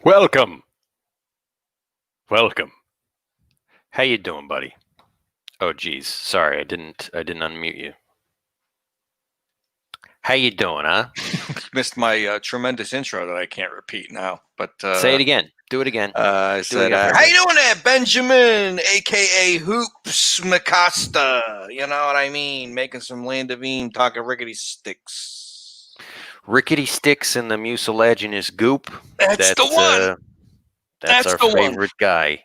Welcome. How you doing, buddy? Oh, geez. Sorry, I didn't unmute you. How you doing, huh? Missed my tremendous intro that I can't repeat now. But Say it again. Do it again. I said, again for "How me. you doing there, Benjamin, aka Hoops McCosta? You know what I mean? Making some Landavine, talking rickety sticks. Rickety sticks and the mucilaginous goop. That's the one. That's our the one. favorite guy.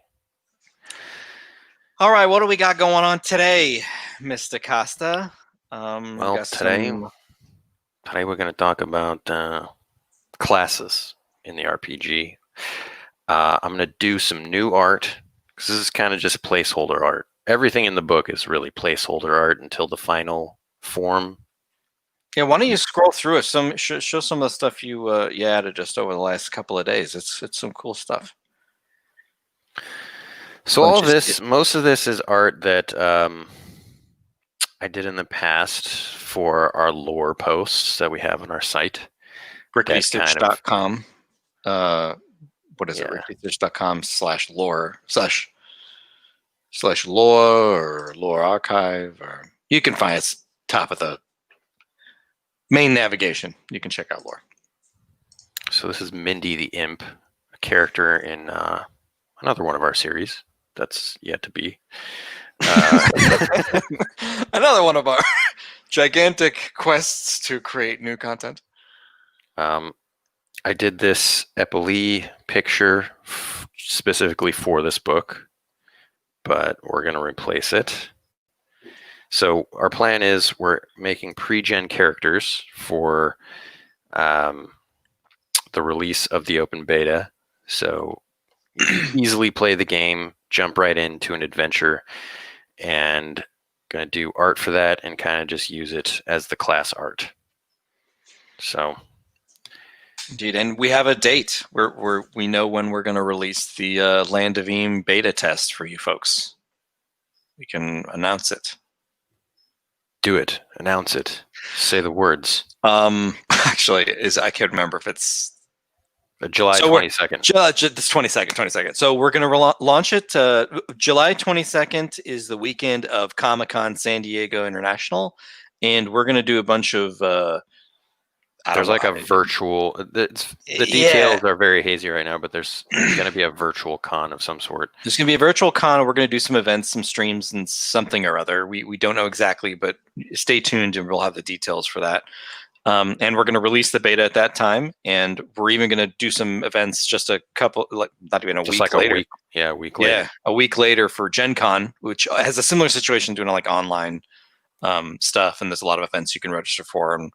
All right, what do we got going on today, Mr. Costa? Well, today we're going to talk about classes in the RPG. I'm going to do some new art because this is kind of just placeholder art. Everything in the book is really placeholder art until the final form. Yeah, why don't you scroll through it? Show some of the stuff you added just over the last couple of days. It's some cool stuff. So most of this is art that I did in the past for our lore posts that we have on our site. RicketyStitch.com. What is it? RicketyStitch.com/lore /lore or lore archive, or you can find it top of the main navigation. You can check out lore. So this is Mindy the Imp, a character in another one of our series that's yet to be. Another one of our gigantic quests to create new content. I did this epaulee picture specifically for this book, but we're going to replace it. So our plan is we're making pre-gen characters for the release of the open beta. So you can easily play the game, jump right into an adventure, and going to do art for that and kind of just use it as the class art. So, indeed, and we have a date. We know when we're going to release the Landavine beta test for you folks. We can announce it. Do it. Announce it. Say the words. Actually, I can't remember if it's July 22nd. This 22nd. So we're going to launch it. July 22nd is the weekend of Comic-Con San Diego International, and we're going to do a bunch of. There's like a virtual. The details are very hazy right now, but there's going to be a virtual con of some sort. There's going to be a virtual con, and we're going to do some events, some streams, and something or other. We don't know exactly, but stay tuned, and we'll have the details for that. And we're going to release the beta at that time, and we're even going to do some events just a couple, not even a week later. A week later. Yeah, a week later for Gen Con, which has a similar situation, doing like online stuff, and there's a lot of events you can register for. And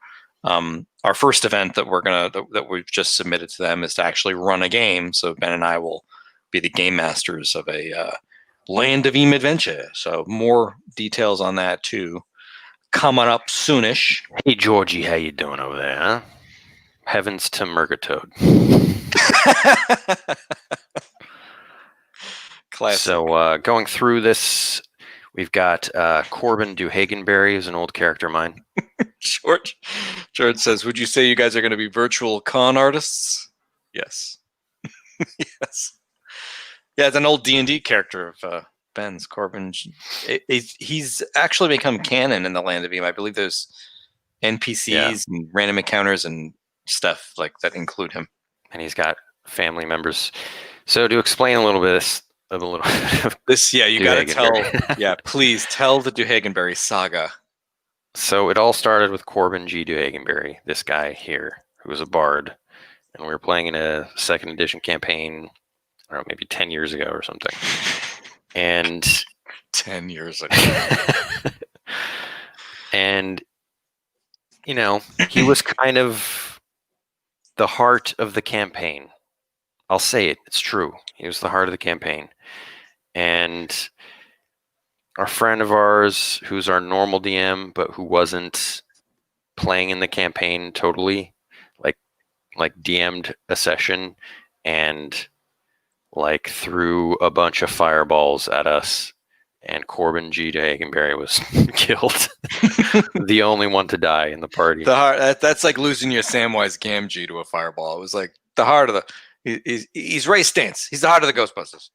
our first event that we've just submitted to them is to actually run a game. So Ben and I will be the game masters of a Landavine adventure. So more details on that too, coming up soonish. Hey Georgie, how you doing over there, huh? Heavens to Murgatoad. Classic. So going through this, we've got Corbin Duhagenberry, who's an old character of mine. George says, would you say you guys are going to be virtual con artists? Yes. Yes. Yeah, it's an old D&D character of Ben's, Corbin. He's actually become canon in the Landavine. I believe there's NPCs and random encounters and stuff like that include him. And he's got family members. So to explain a little bit of this, you got to tell. Please tell the Duhagenberry saga. So it all started with Corbin G. Duhagenberry, this guy here, who was a bard, and we were playing in a second edition campaign, I don't know, maybe 10 years ago or something. And 10 years ago. And, you know, he was kind of the heart of the campaign. I'll say it. It's true. He was the heart of the campaign. And a friend of ours who's our normal DM, but who wasn't playing in the campaign totally, like DM'd a session and like threw a bunch of fireballs at us, and Corbin G. Duhagenberry was killed. The only one to die in the party. That's like losing your Samwise Gamgee to a fireball. It was like the heart of the. He's Ray Stantz. He's the heart of the Ghostbusters.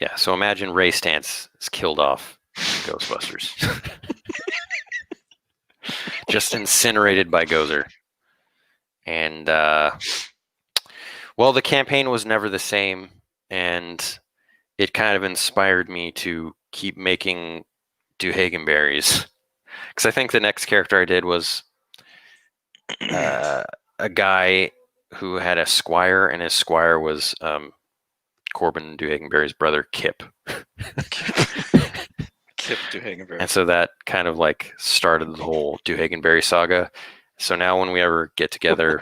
Yeah, so imagine Ray Stantz is killed off in Ghostbusters. Just incinerated by Gozer. And, well, the campaign was never the same, and it kind of inspired me to keep making Duhagenberries. Because I think the next character I did was a guy who had a squire, and his squire was Corbin Duhagenberry's brother, Kip. Kip Duhagenberry. And so that kind of like started the whole Duhagenberry saga. So now when we ever get together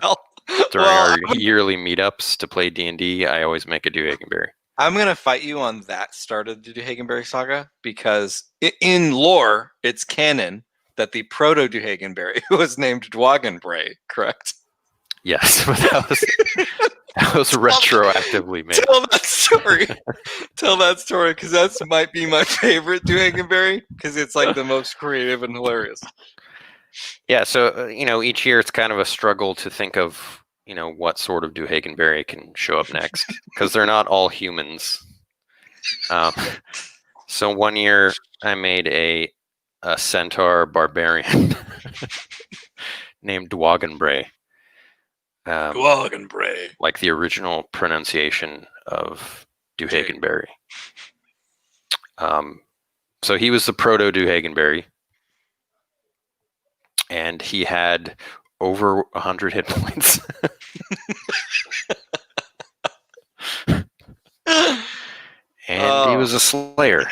during our yearly meetups to play D&D, I always make a Duhagenberry. I'm going to fight you on that start of the Duhagenberry saga because in lore, it's canon that the proto-Duhagenberry was named Dwagenbray, correct? Yes, but that was retroactively made. Tell that story. Tell that story, because that might be my favorite Duhagenberry, because it's like the most creative and hilarious. Yeah, so, each year it's kind of a struggle to think of, what sort of Duhagenberry can show up next, because they're not all humans. So one year I made a centaur barbarian named Dwagenbray. Dwagenbray. Like the original pronunciation of Duhagenberry. So he was the proto Duhagenberry, and he had over 100 hit points. And he was a slayer.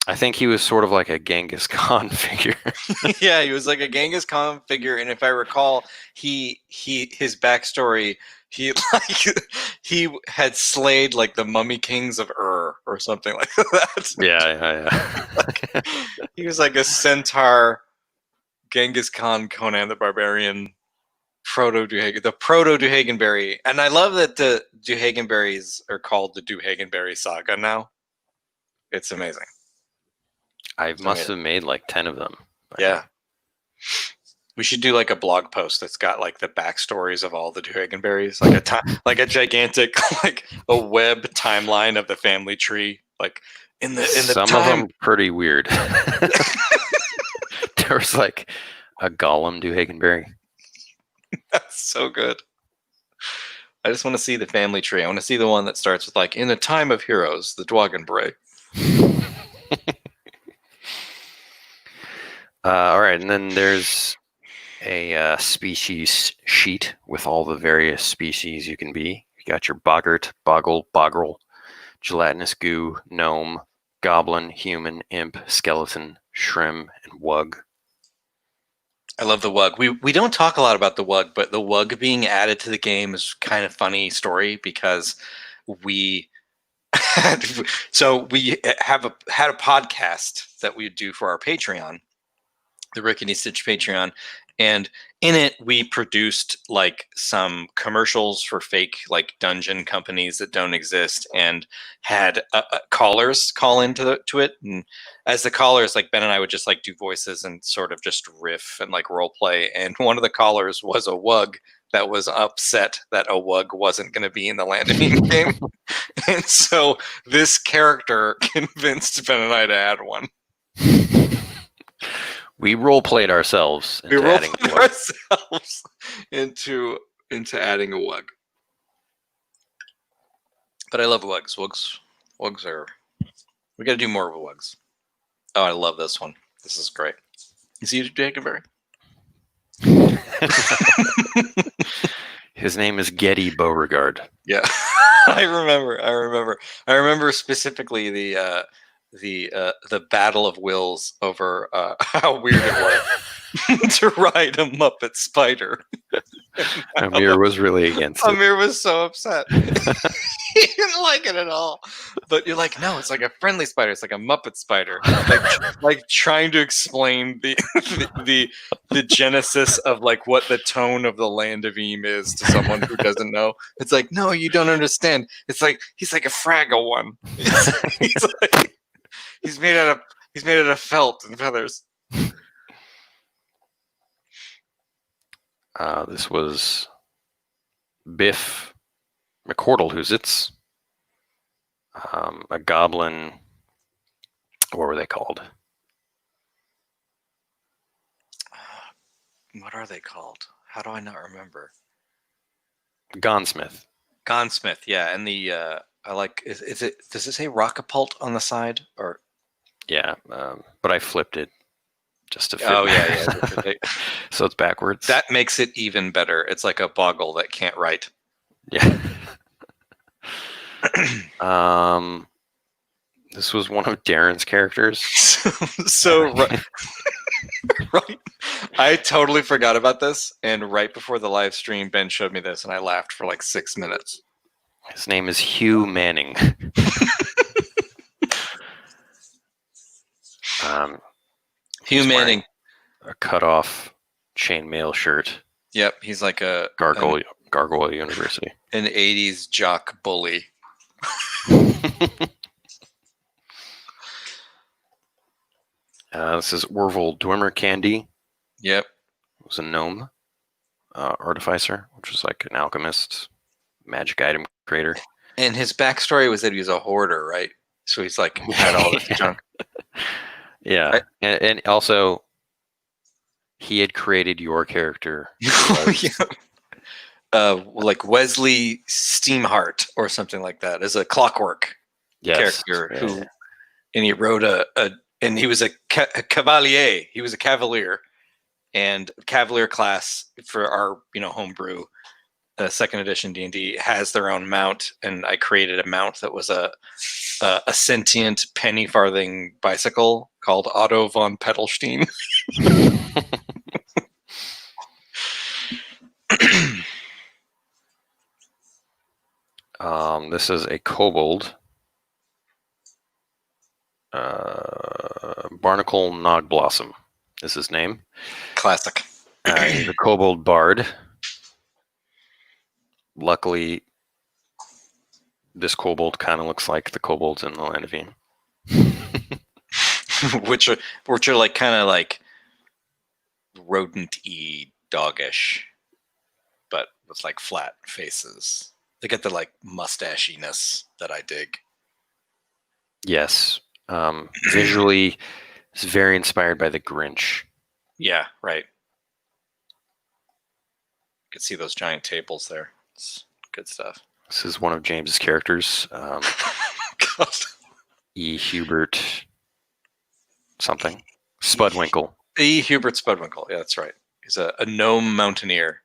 I think he was sort of like a Genghis Khan figure. Yeah, he was like a Genghis Khan figure, and if I recall, his backstory, he had slayed like the mummy kings of Ur or something like that. Yeah. He was like a centaur, Genghis Khan, Conan the Barbarian, the proto Duhagenberry, and I love that the Duhagenberries are called the Duhagenberry Saga now. It's amazing. I must have made like 10 of them. Yeah. We should do like a blog post that's got like the backstories of all the Duhagenberries, like a gigantic, like a web timeline of the family tree. Like in the some of them pretty weird. There was like a Gollum Duhagenberry. That's so good. I just want to see the family tree. I want to see the one that starts with like, in the time of heroes, the Dwagenbray. All right, and then there's a species sheet with all the various species you can be. You got your boggart, boggle, gelatinous goo, gnome, goblin, human, imp, skeleton, shrim, and wug. I love the wug. We don't talk a lot about the wug, but the wug being added to the game is kind of funny story because we had a podcast that we do for our Patreon, the Rickety Stitch Patreon, and in it we produced like some commercials for fake like dungeon companies that don't exist, and had callers call into it, and as the callers, like Ben and I would just like do voices and sort of just riff and like role play, and one of the callers was a wug that was upset that a wug wasn't going to be in the Land of Meme game, and so this character convinced Ben and I to add one. We role-played ourselves into adding a wug. into adding a wug. But I love wugs. Wugs are... We got to do more of wugs. Oh, I love this one. This is great. Is he a Duhagenberry? His name is Getty Beauregard. Yeah. I remember specifically the Battle of Wills over how weird it was to ride a Muppet spider. Amir was really against it. Amir was so upset. He didn't like it at all. But you're like, no, it's like a friendly spider. It's like a Muppet spider. Like trying to explain the genesis of like what the tone of the Land of Eam is to someone who doesn't know. It's like, no, you don't understand. It's like he's like a Fraggle one. He's made out of felt and feathers. This was Biff Mccordle, who's its a goblin. What were they called? What are they called? How do I not remember? Gonsmith. Gonsmith, yeah, and the I like. Is it? Does it say Rockapult on the side or? Yeah, but I flipped it just to fit. Oh yeah. So it's backwards. That makes it even better. It's like a boggle that can't write. Yeah. This was one of Darren's characters. So right. I totally forgot about this, and right before the live stream, Ben showed me this, and I laughed for like 6 minutes. His name is Hugh Manning. Hugh Manning, a cut-off chainmail shirt. Yep, he's like a Gargoyle University. An 80s jock bully. This is Orville Dwemer Candy. Yep. It was a gnome artificer, which was like an alchemist, magic item creator. And his backstory was that he was a hoarder, right? So he's like had all this junk. Yeah, and also he had created your character. Like Wesley Steamheart or something like that, as a clockwork character who, and he wrote and he was a cavalier. He was a cavalier, and cavalier class for our homebrew, second edition D&D has their own mount, and I created a mount that was a sentient penny farthing bicycle called Otto von Petalstein. This is a kobold. Barnacle Nogblossom is his name. Classic. He's a Kobold Bard. Luckily, this kobold kind of looks like the kobolds in the Land of Eden. which are like kind of like rodent-y, doggish, but with like flat faces. They get the like mustachiness that I dig. Yes. Visually, it's very inspired by the Grinch. Yeah, right. You can see those giant tables there. It's good stuff. This is one of James's characters. E. Hubert something. Spudwinkle. E. Hubert Spudwinkle. Yeah, that's right. He's a gnome mountaineer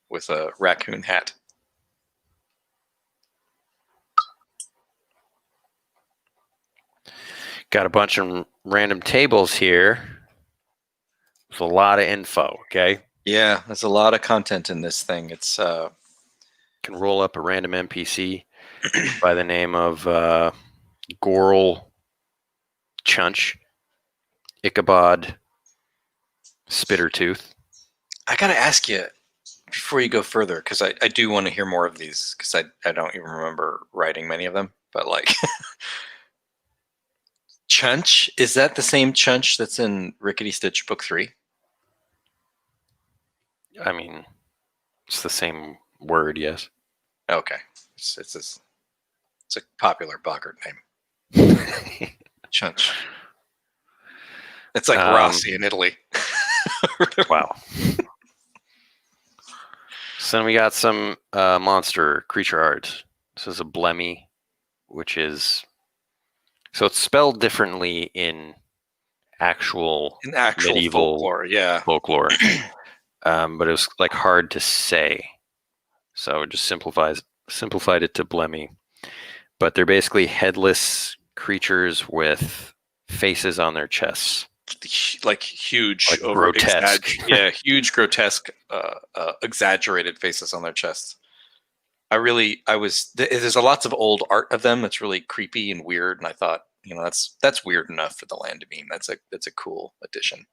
with a raccoon hat. Got a bunch of random tables here. There's a lot of info, okay? Yeah, there's a lot of content in this thing. It's can roll up a random NPC by the name of Gorl Chunch, Ichabod Spittertooth. I gotta ask you before you go further, because I do want to hear more of these, because I don't even remember writing many of them, but like Chunch, is that the same Chunch that's in Rickety Stitch Book 3? I mean, it's the same word, yes. Okay. It's a popular boggart name. Chunch. It's like Rossi in Italy. Wow. So then we got some monster creature art. This is a Blemmy, which is... So it's spelled differently in actual medieval folklore. But it was like hard to say. So it just simplified it to Blemmy. But they're basically headless creatures with faces on their chests. Like huge, like grotesque. Huge, grotesque, exaggerated faces on their chests. There's lots of old art of them that's really creepy and weird, and I thought, that's weird enough for the Land of Eden. That's a cool addition.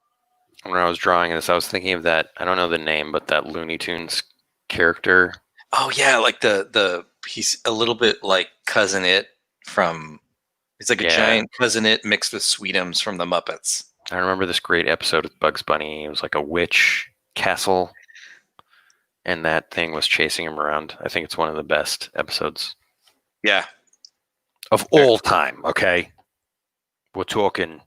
When I was drawing this, I was thinking of that, I don't know the name, but that Looney Tunes character. Oh yeah, like he's a little bit like Cousin It from, he's like a giant Cousin It mixed with Sweetums from the Muppets. I remember this great episode of Bugs Bunny. It was like a witch castle. and that thing was chasing him around. I think it's one of the best episodes Yeah. of all time. Okay, we're talking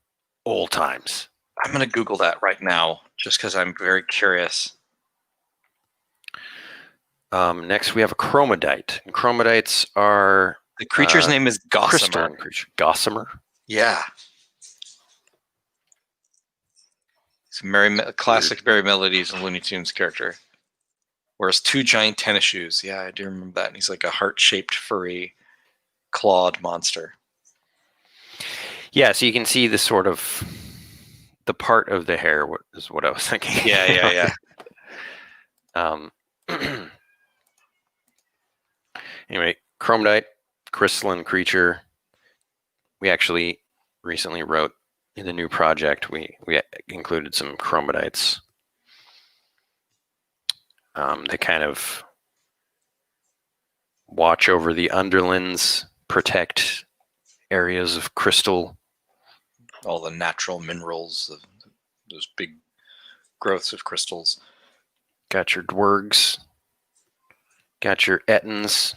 all times. I'm going to Google that right now just because I'm very curious. Next, we have a chromodite. And chromodites are The creature's name is Gossamer. crystalline creature. Gossamer. Yeah. It's classic Merry Melodies and Looney Tunes character. Wears 2 giant tennis shoes. Yeah, I do remember that. And he's like a heart-shaped, furry, clawed monster. Yeah, so you can see the sort of the part of the hair is what I was thinking. Yeah. Anyway, chromodite, crystalline creature. We actually recently wrote in the new project, we included some chromodites. They kind of watch over the underlands, protect areas of crystal. All the natural minerals, those big growths of crystals. Got your dwergs. Got your ettins,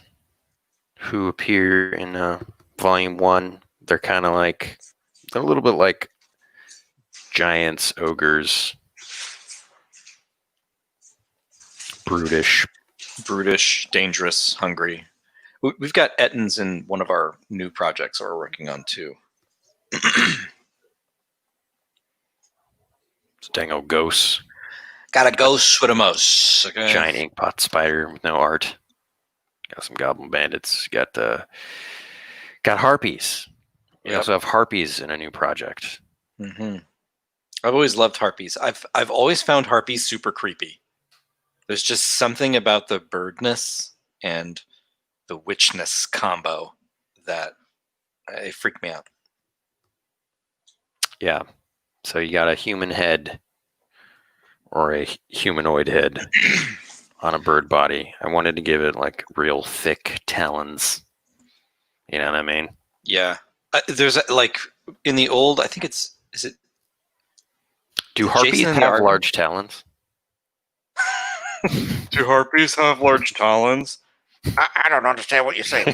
who appear in Volume 1. They're kind of like, they're a little bit like giants, ogres. Brutish, dangerous, hungry. We've got ettins in one of our new projects that we're working on too. Dango ghosts. Got a ghost with a mouse. Okay. Giant ink pot spider with no art. Got some goblin bandits. Got harpies. We also have harpies in a new project. Mm-hmm. I've always loved harpies. I've always found harpies super creepy. There's just something about the birdness and the witchness combo that they freak me out. Yeah. So you got a human head or a humanoid head on a bird body. I wanted to give it like real thick talons. You know what I mean? Yeah. There's like in the old, I think is it? Do harpies have large talons? Do harpies have large talons? I don't understand what you're saying.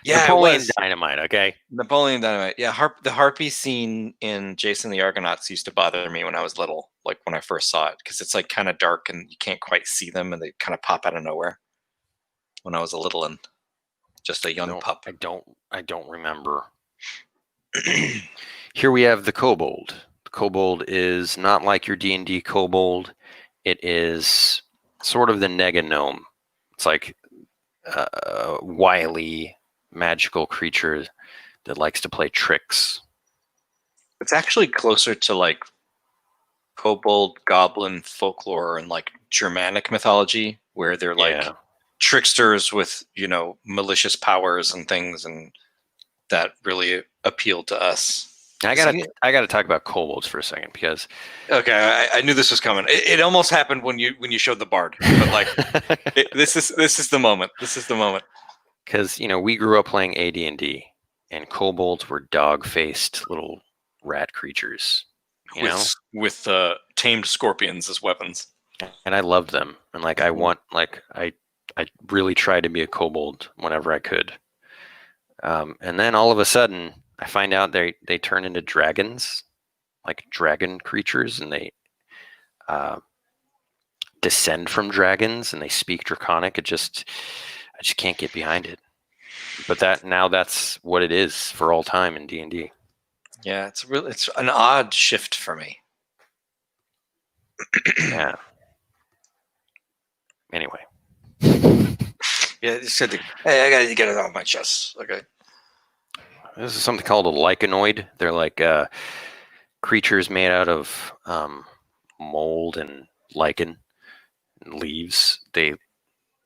Yeah, Napoleon Dynamite, okay? Napoleon Dynamite. Yeah, the harpy scene in Jason the Argonauts used to bother me when I was little, like when I first saw it, because it's like kind of dark and you can't quite see them and they kind of pop out of nowhere. When I was a little and just a young pup. I don't remember. Here we have the kobold. The kobold is not like your D&D kobold. It is sort of the nega gnome. It's like a wily magical creature that likes to play tricks. It's actually closer to like kobold goblin folklore and like Germanic mythology, where they're like tricksters with, malicious powers and things, and that really appealed to us. I gotta talk about kobolds for a second because I knew this was coming. It almost happened when you showed the bard, but like this is the moment. This is the moment. Because we grew up playing AD&D, and kobolds were dog-faced little rat creatures, with tamed scorpions as weapons. And I loved them, and like I really tried to be a kobold whenever I could. And then all of a sudden, I find out they turn into dragons, like dragon creatures, and they descend from dragons, and they speak Draconic. I just can't get behind it. But that's what it is for all time in D&D. Yeah, it's an odd shift for me. Yeah. Anyway. Yeah, just said, hey, I gotta get it off my chest. Okay. This is something called a lichenoid. They're like creatures made out of mold and lichen and leaves. They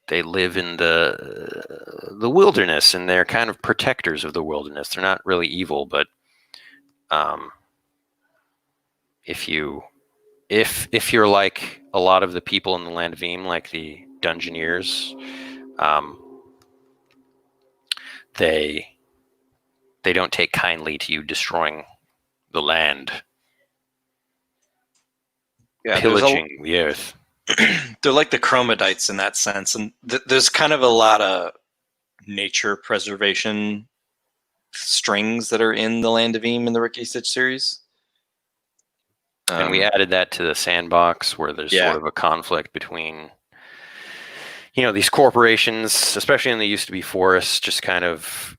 live in the wilderness, and they're kind of protectors of the wilderness. They're not really evil, but if you're like a lot of the people in the land of Eam, like the Dungeoneers, they don't take kindly to you destroying the land, Yeah, pillaging the earth. they're like the chromatites in that sense, and there's kind of a lot of nature preservation strings that are in the Land of Eam in the Ricky Stitch series. And we added that to the sandbox where there's Yeah. sort of a conflict between, these corporations, especially in the used to be forests, just kind of,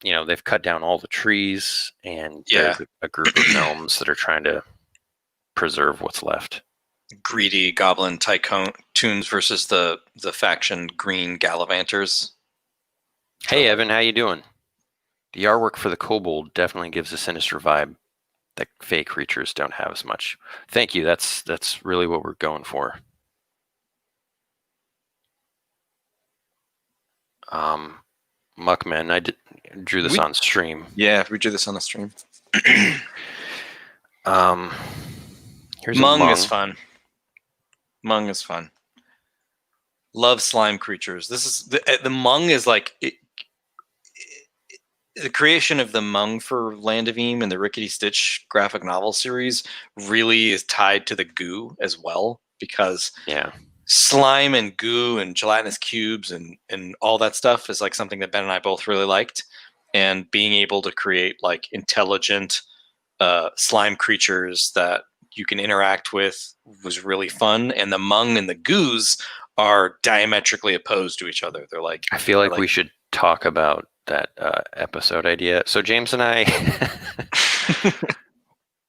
they've cut down all the trees, and there's a group of gnomes that are trying to preserve what's left. Greedy goblin tycoons versus the faction green gallivanters. Hey, Evan, how you doing? The artwork for the kobold definitely gives a sinister vibe that fey creatures don't have as much. Thank you. That's really what we're going for. Muckman, I drew this on stream. Yeah, we drew this on the stream. Here's Mung is fun. Mung is fun. Love slime creatures. This is the Mung is like the creation of the Mung for Land of Eam and the Rickety Stitch graphic novel series really is tied to the goo as well, because slime and goo and gelatinous cubes and all that stuff is like something that Ben and I both really liked, and being able to create like intelligent slime creatures that you can interact with was really fun. And the Mung and the goos are diametrically opposed to each other. They're like, I feel like we should talk about that episode idea. So James and I,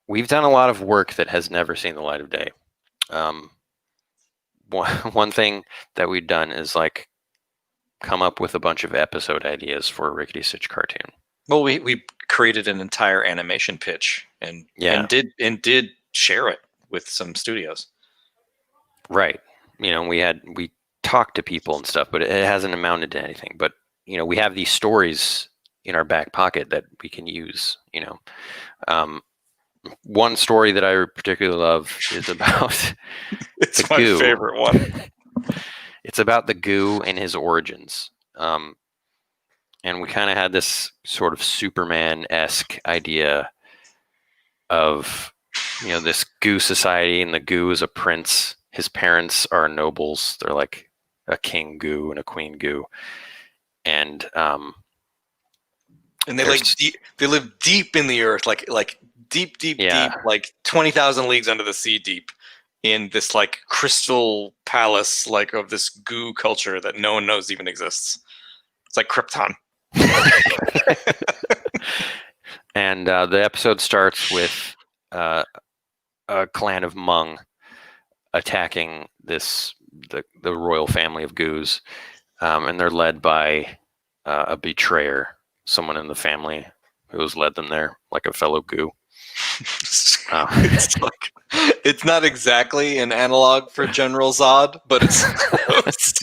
we've done a lot of work that has never seen the light of day. One thing that we've done is like come up with a bunch of episode ideas for a Rickety Stitch cartoon. Well, we created an entire animation pitch and did share it with some studios. Right. We talked to people and stuff, but it hasn't amounted to anything. But we have these stories in our back pocket that we can use. One story that I particularly love is about it's my favorite one. It's about the goo and his origins. And we kind of had this sort of Superman-esque idea of, this goo society, and the goo is a prince. His parents are nobles. They're like a king goo and a queen goo. And they they live deep in the earth, like deep, like 20,000 leagues under the sea deep, in this like crystal palace, like of this goo culture that no one knows even exists. It's like Krypton. And the episode starts with a clan of Mung attacking the royal family of goos, and they're led by a betrayer, someone in the family who has led them there, like a fellow goo. It's not exactly an analog for General Zod, but it's close.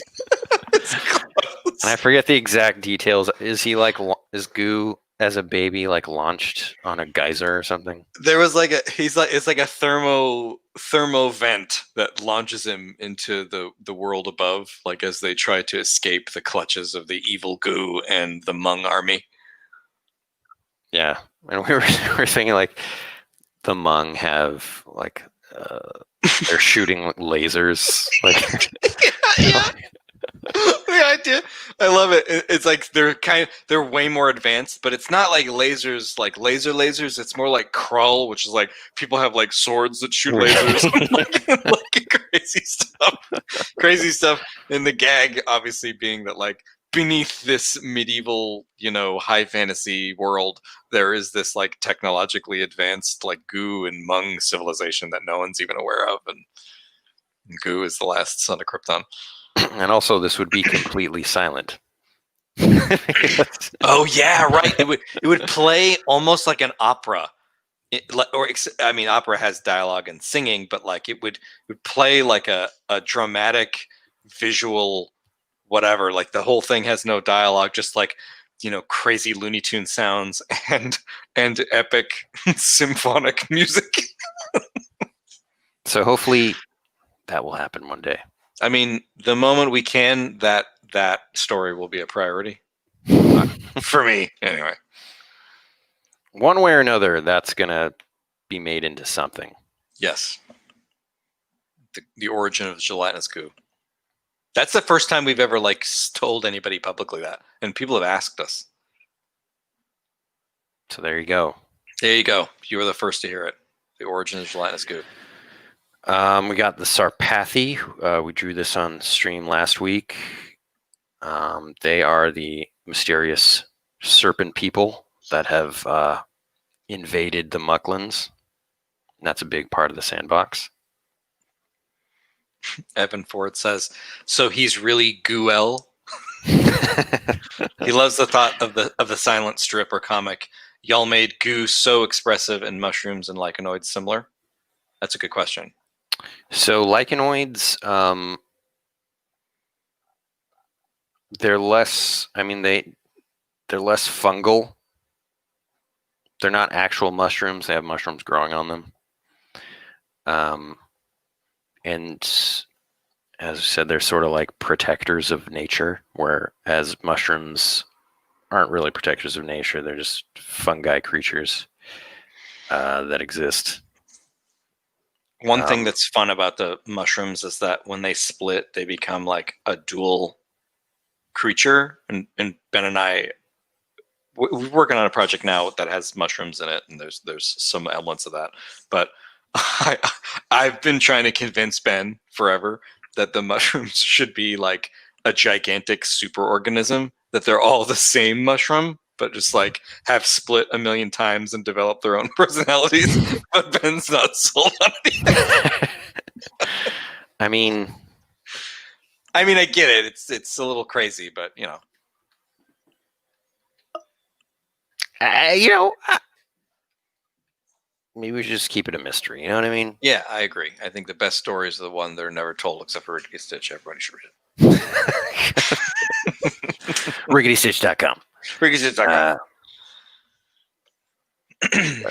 It's close. And I forget the exact details. Is goo as a baby like launched on a geyser or something? There was it's like a thermo vent that launches him into the world above, like as they try to escape the clutches of the evil goo and the Mung army. Yeah, and we were thinking like the Mung have like they're shooting lasers, like yeah. The idea, I love it. It's like they're way more advanced, but it's not like lasers, like lasers. It's more like Krull, which is like people have like swords that shoot lasers, like crazy stuff. And the gag, obviously, being that like beneath this medieval, high fantasy world, there is this like technologically advanced like goo and Mung civilization that no one's even aware of, and goo is the last son of Krypton. And also, this would be completely silent. Oh yeah, right. It would play almost like an opera, opera has dialogue and singing, but like it would play like a dramatic visual, whatever. Like the whole thing has no dialogue, just like crazy Looney Tune sounds and epic symphonic music. So hopefully that will happen one day. I mean, the moment we can, that story will be a priority for me, anyway. One way or another, that's gonna be made into something. Yes. The origin of gelatinous goo. That's the first time we've ever like told anybody publicly that, and people have asked us. So there you go. There you go. You were the first to hear it. The origin of gelatinous goo. We got the Sarpathi. We drew this on stream last week. They are the mysterious serpent people that have invaded the Mucklins. And that's a big part of the sandbox. Evan Ford says, so he's really Gooel. He loves the thought of the silent strip or comic. Y'all made goo so expressive and mushrooms and lichenoids similar. That's a good question. So lichenoids, they're less. I mean, they're less fungal. They're not actual mushrooms. They have mushrooms growing on them. And as I said, they're sort of like protectors of nature, whereas mushrooms aren't really protectors of nature. They're just fungi creatures that exist. One thing that's fun about the mushrooms is that when they split, they become like a dual creature. And Ben and I, we're working on a project now that has mushrooms in it, and there's some elements of that. But I've been trying to convince Ben forever that the mushrooms should be like a gigantic superorganism, that they're all the same mushroom, but just like have split a million times and develop their own personalities. But Ben's not sold on it. I mean, I get it. It's a little crazy, but you know. Maybe we should just keep it a mystery. You know what I mean? Yeah, I agree. I think the best stories are the one that are never told, except for Rickety Stitch. Everybody should read it. RicketyStitch.com. RicketyStitch.com.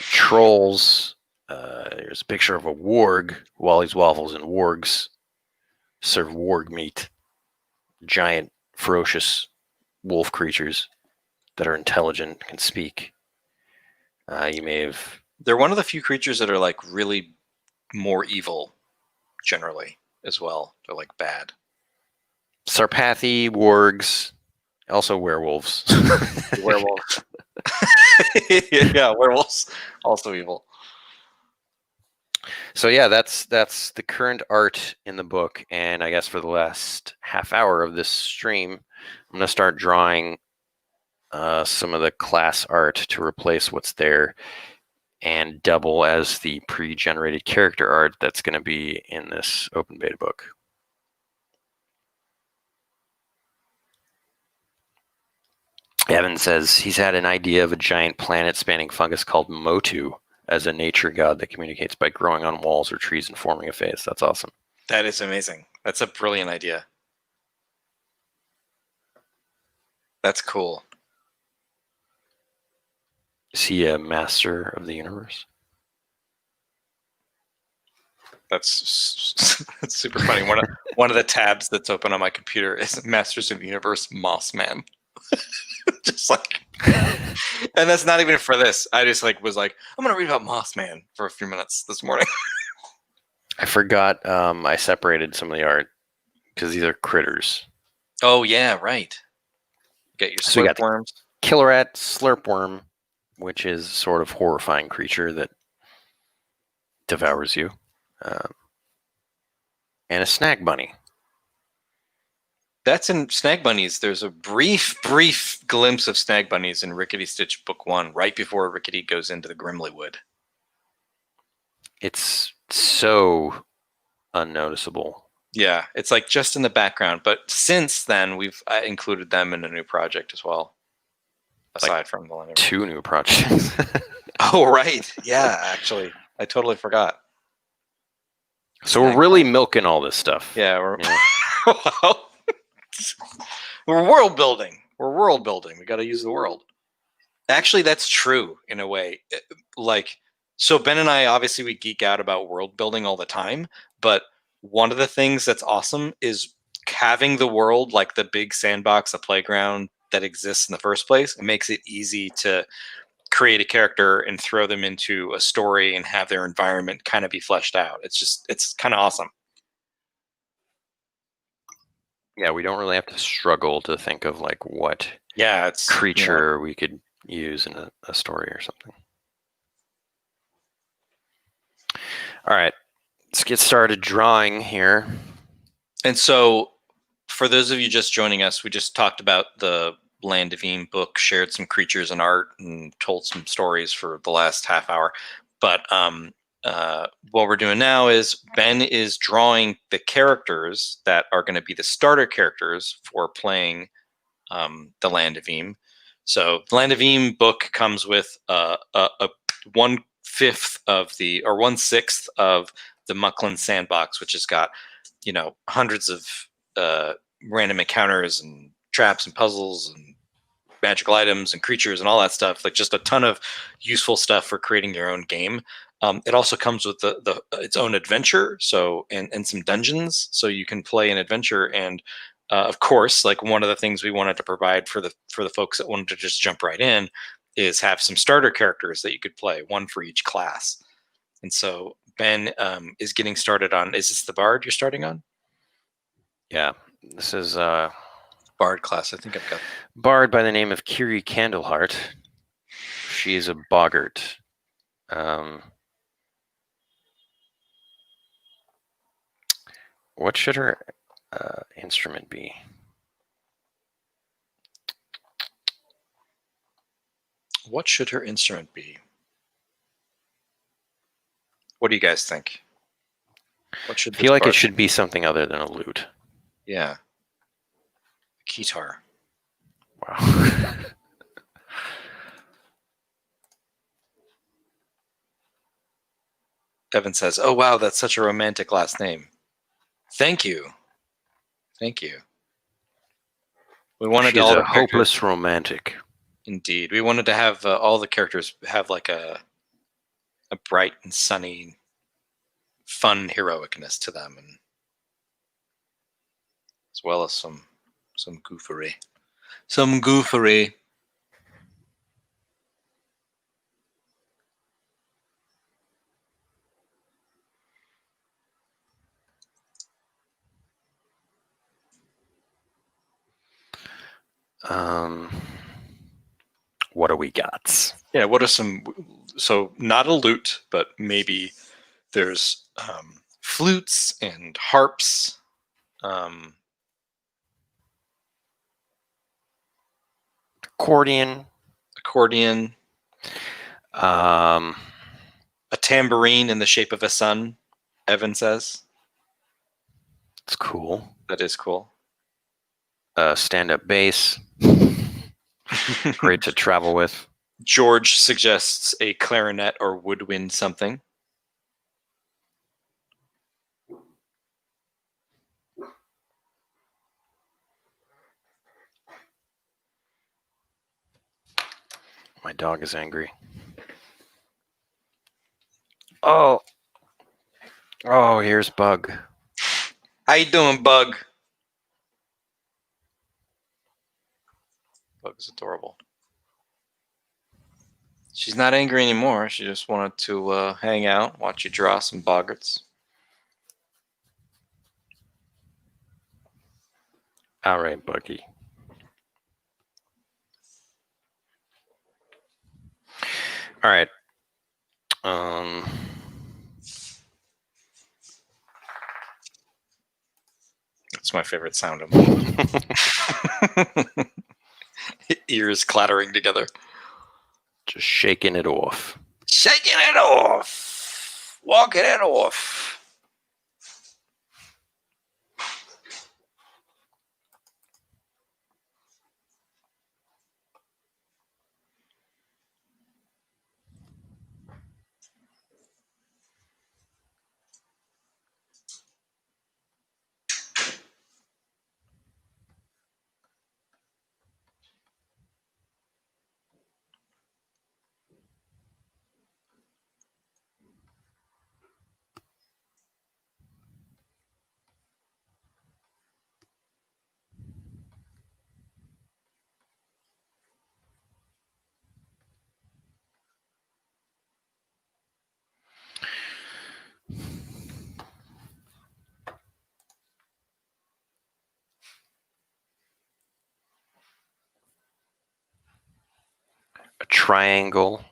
Trolls. There's a picture of a warg. Wally's Waffles and wargs serve warg meat. Giant, ferocious wolf creatures that are intelligent, can speak. You may have... They're one of the few creatures that are like really more evil, generally, as well. They're like bad. Sarpathi, wargs, also werewolves. Werewolves. Yeah, werewolves. Also evil. So yeah, that's the current art in the book, and I guess for the last half hour of this stream, I'm going to start drawing some of the class art to replace what's there and double as the pre-generated character art that's going to be in this open beta book. Evan says he's had an idea of a giant planet-spanning fungus called Motu as a nature god that communicates by growing on walls or trees and forming a face. That's awesome. That is amazing. That's a brilliant idea. That's cool. Is he a master of the universe? That's super funny. One of the tabs that's open on my computer is Masters of the Universe Moss Man. Just like, and that's not even for this. I just like was like, I'm gonna read about Moss Man for a few minutes this morning. I forgot I separated some of the art because these are critters. Oh yeah, right. Get your So we got slurp worms. Killer rat, slurp worm, which is sort of horrifying creature that devours you, and a snag bunny. That's in Snag Bunnies. There's a brief glimpse of Snag Bunnies in Rickety Stitch Book 1, right before Rickety goes into the Grimly Wood. It's so unnoticeable. Yeah, it's like just in the background. But since then, we've included them in a new project as well. Aside from the 2 new projects. Oh, right. Yeah, actually. I totally forgot. So we're really milking all this stuff. Yeah, we're world building. We got to use the world. Actually, that's true in a way. Like, so Ben and I, obviously we geek out about world building all the time, but one of the things that's awesome is having the world like the big sandbox, a playground that exists in the first place. It makes it easy to create a character and throw them into a story and have their environment kind of be fleshed out. It's kind of awesome. Yeah, we don't really have to struggle to think of like what Yeah, it's creature we could use in a story or something. All right, let's get started drawing here. And so, for those of you just joining us, we just talked about the Land of Eam book, shared some creatures and art, and told some stories for the last half hour. But what we're doing now is Ben is drawing the characters that are going to be the starter characters for playing the Land of Eam. So the Land of Eam book comes with a 1/5 of the, or 1/6 of the Mucklin sandbox, which has got, hundreds of random encounters and traps and puzzles and magical items and creatures and all that stuff. Like just a ton of useful stuff for creating your own game. It also comes with its own adventure, so and some dungeons, so you can play an adventure. And of course, like one of the things we wanted to provide for the folks that wanted to just jump right in is have some starter characters that you could play, one for each class. And so Ben is getting started on. Is this the Bard you're starting on? Yeah, this is Bard class. I think I've got Bard by the name of Kiri Candleheart. She is a boggart. What should her instrument be? What should her instrument be? What do you guys think? What should I feel like it should be something other than a lute. Yeah. Guitar. Wow. Evan says, "Oh wow, that's such a romantic last name." Thank you. Thank you. We wanted She's all the a hopeless romantic. Indeed, we wanted to have all the characters have like a bright and sunny, fun heroicness to them, and as well as some goofery, some goofery. What do we got? Yeah, what are some? So not a lute, but maybe there's flutes and harps. Accordion. A tambourine in the shape of a sun, Evan says. It's cool. That is cool. Stand-up bass. Great to travel with. George suggests a clarinet or woodwind something. My dog is angry. Oh, here's Bug. How you doing, Bug? Bug is adorable. She's not angry anymore. She just wanted to hang out, watch you draw some boggarts. All right, Buggy. All right. That's my favorite sound of ears clattering together. Just shaking it off. Shaking it off. Walking it off. A triangle.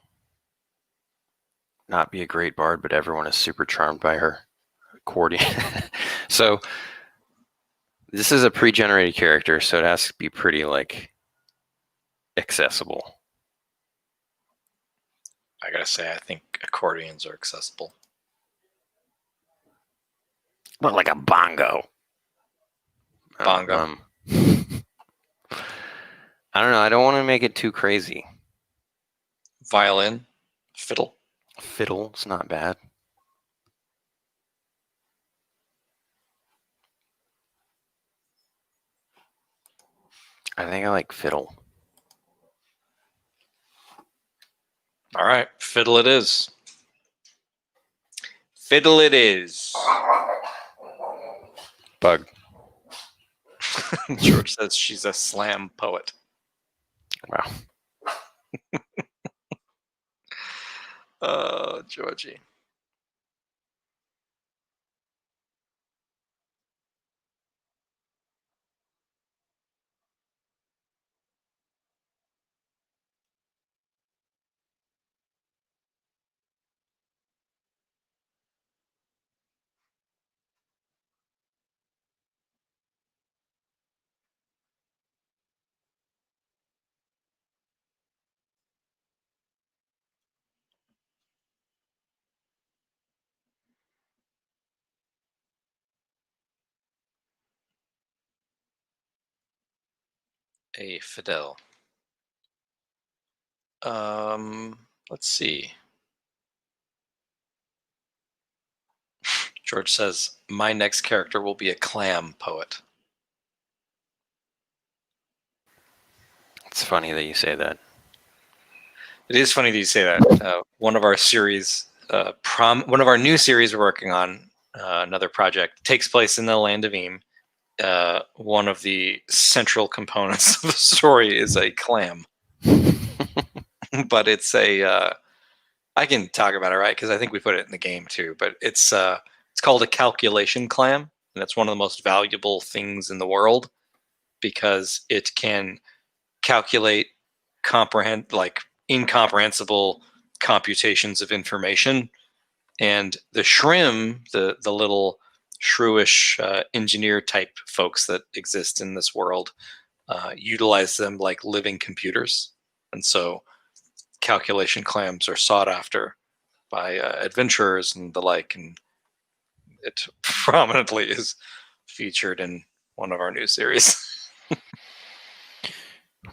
Not be a great bard, but everyone is super charmed by her. Accordion. So this is a pre-generated character, so it has to be pretty like accessible. I gotta say, I think accordions are accessible. But like a bongo. Bongo. I don't know. I don't want to make it too crazy. Violin, fiddle. Fiddle's not bad. I think I like fiddle. All right, fiddle it is. Fiddle it is. Bug. George says she's a slam poet. Wow. Oh, Georgie. A Fidel. Let's see. George says, my next character will be a clam poet. It's funny that you say that. It is funny that you say that. One of our series, one of our new series we're working on, another project, takes place in the land of Eam. One of the central components of the story is a clam. But it's a, I can talk about it, right? Because I think we put it in the game too. But it's called a calculation clam, and it's one of the most valuable things in the world because it can calculate, comprehend, like incomprehensible computations of information. And the shrim, the little shrewish engineer type folks that exist in this world, utilize them like living computers, and so calculation clams are sought after by adventurers and the like, and it prominently is featured in one of our new series.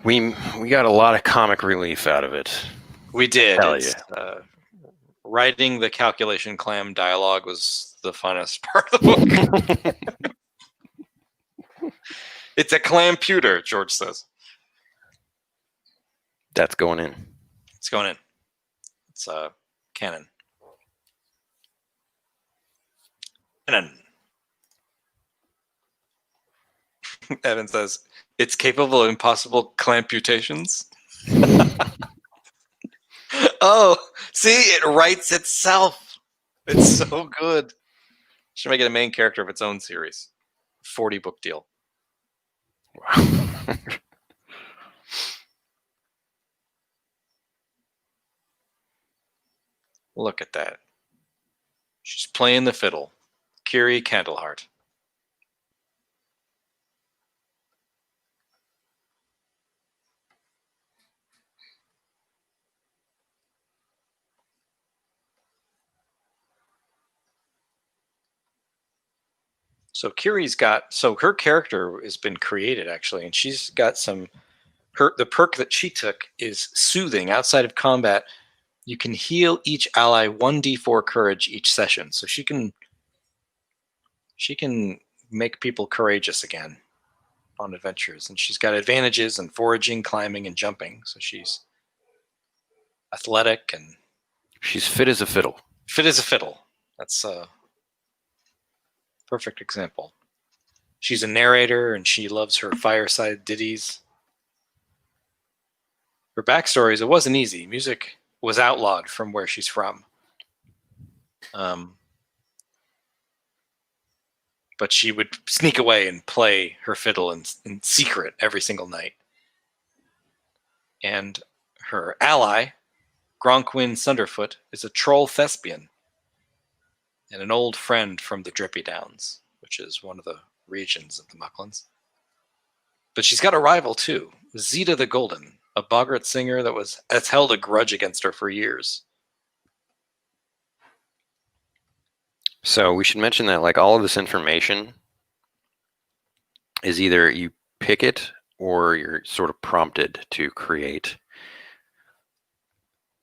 We got a lot of comic relief out of it. We did. Hell It's, writing the calculation clam dialogue was the funnest part of the book. It's a clamputer, George says. That's going in. It's going in. It's canon. Canon. Evan says, it's capable of impossible clamputations. Oh, see, it writes itself. It's so good. Should make it a main character of its own series. 40 book deal. Wow. Look at that. She's playing the fiddle. Kiri Candleheart. So Kiri's got, so her character has been created actually, and she's got some, the perk that she took is soothing. Outside of combat, you can heal each ally 1d4 courage each session. So she can make people courageous again on adventures, and she's got advantages in foraging, climbing, and jumping. So she's athletic and She's fit as a fiddle. fit as a fiddle. That's a perfect example. She's a narrator, and she loves her fireside ditties. Her backstory is it wasn't easy. Music was outlawed from where she's from. But she would sneak away and play her fiddle in secret every single night. And Her ally, Gronkwyn Sunderfoot, is a troll thespian and an old friend from the Drippy Downs, which is one of the regions of the Mucklands. But she's got a rival too, Zeta the Golden, a boggart singer that's held a grudge against her for years. So we should mention that like all of this information is either you pick it or you're sort of prompted to create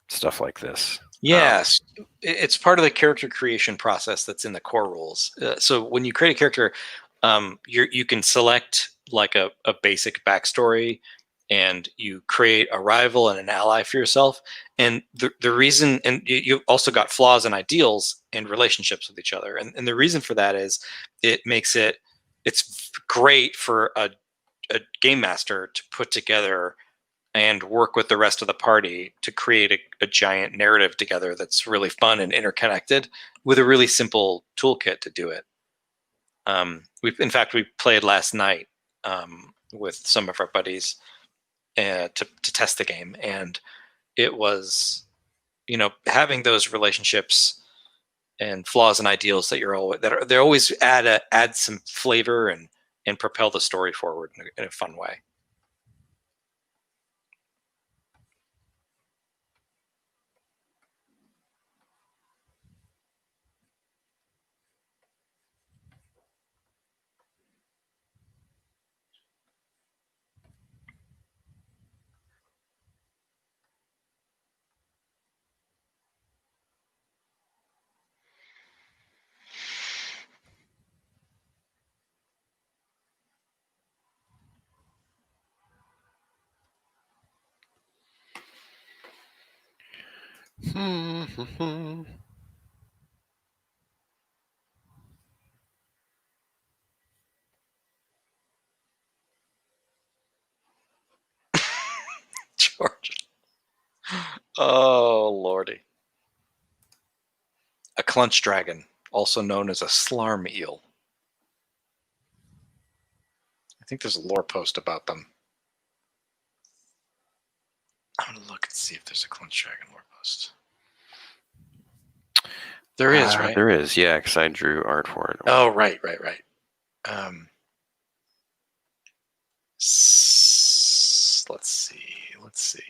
stuff like this. Yes, it's part of the character creation process that's in the core rules. So when you create a character, you can select like a basic backstory, and you create a rival and an ally for yourself. And the reason, and you also got flaws and ideals and relationships with each other. And the reason for that is it's great for a game master to put together and work with the rest of the party to create a giant narrative together that's really fun and interconnected with a really simple toolkit to do it. We played last night with some of our buddies to test the game, and it was, having those relationships and flaws and ideals that they always add some flavor and propel the story forward in a fun way. George. Oh, lordy. A clunch dragon, also known as a slarm eel. I think there's a lore post about them. I'm going to look and see if there's a clunch dragon lore post. There is, right? There is, yeah, because I drew art for it. Oh, right. Let's see.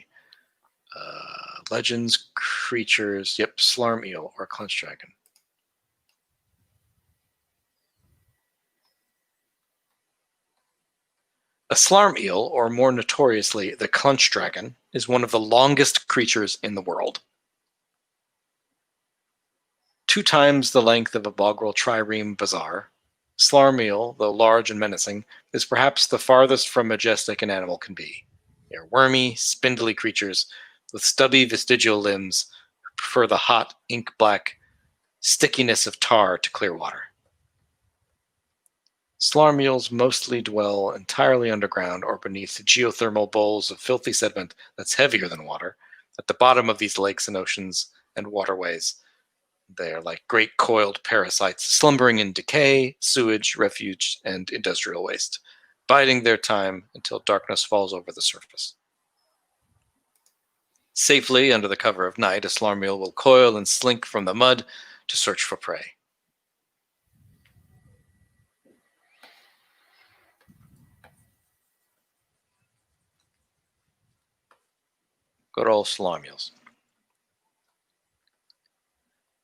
Legends, creatures. Yep, slarm eel or clunch dragon. A slarm eel, or more notoriously, the clunch dragon, is one of the longest creatures in the world. 2 times the length of a Bogrel trireme bazaar, slarm eel, though large and menacing, is perhaps the farthest from majestic an animal can be. They are wormy, spindly creatures with stubby vestigial limbs who prefer the hot, ink-black stickiness of tar to clear water. Slarm eels mostly dwell entirely underground or beneath geothermal bowls of filthy sediment that's heavier than water at the bottom of these lakes and oceans and waterways. They are like great coiled parasites slumbering in decay, sewage, refuge, and industrial waste, biding their time until darkness falls over the surface. Safely under the cover of night, a slarm eel will coil and slink from the mud to search for prey. Good old slarm eels.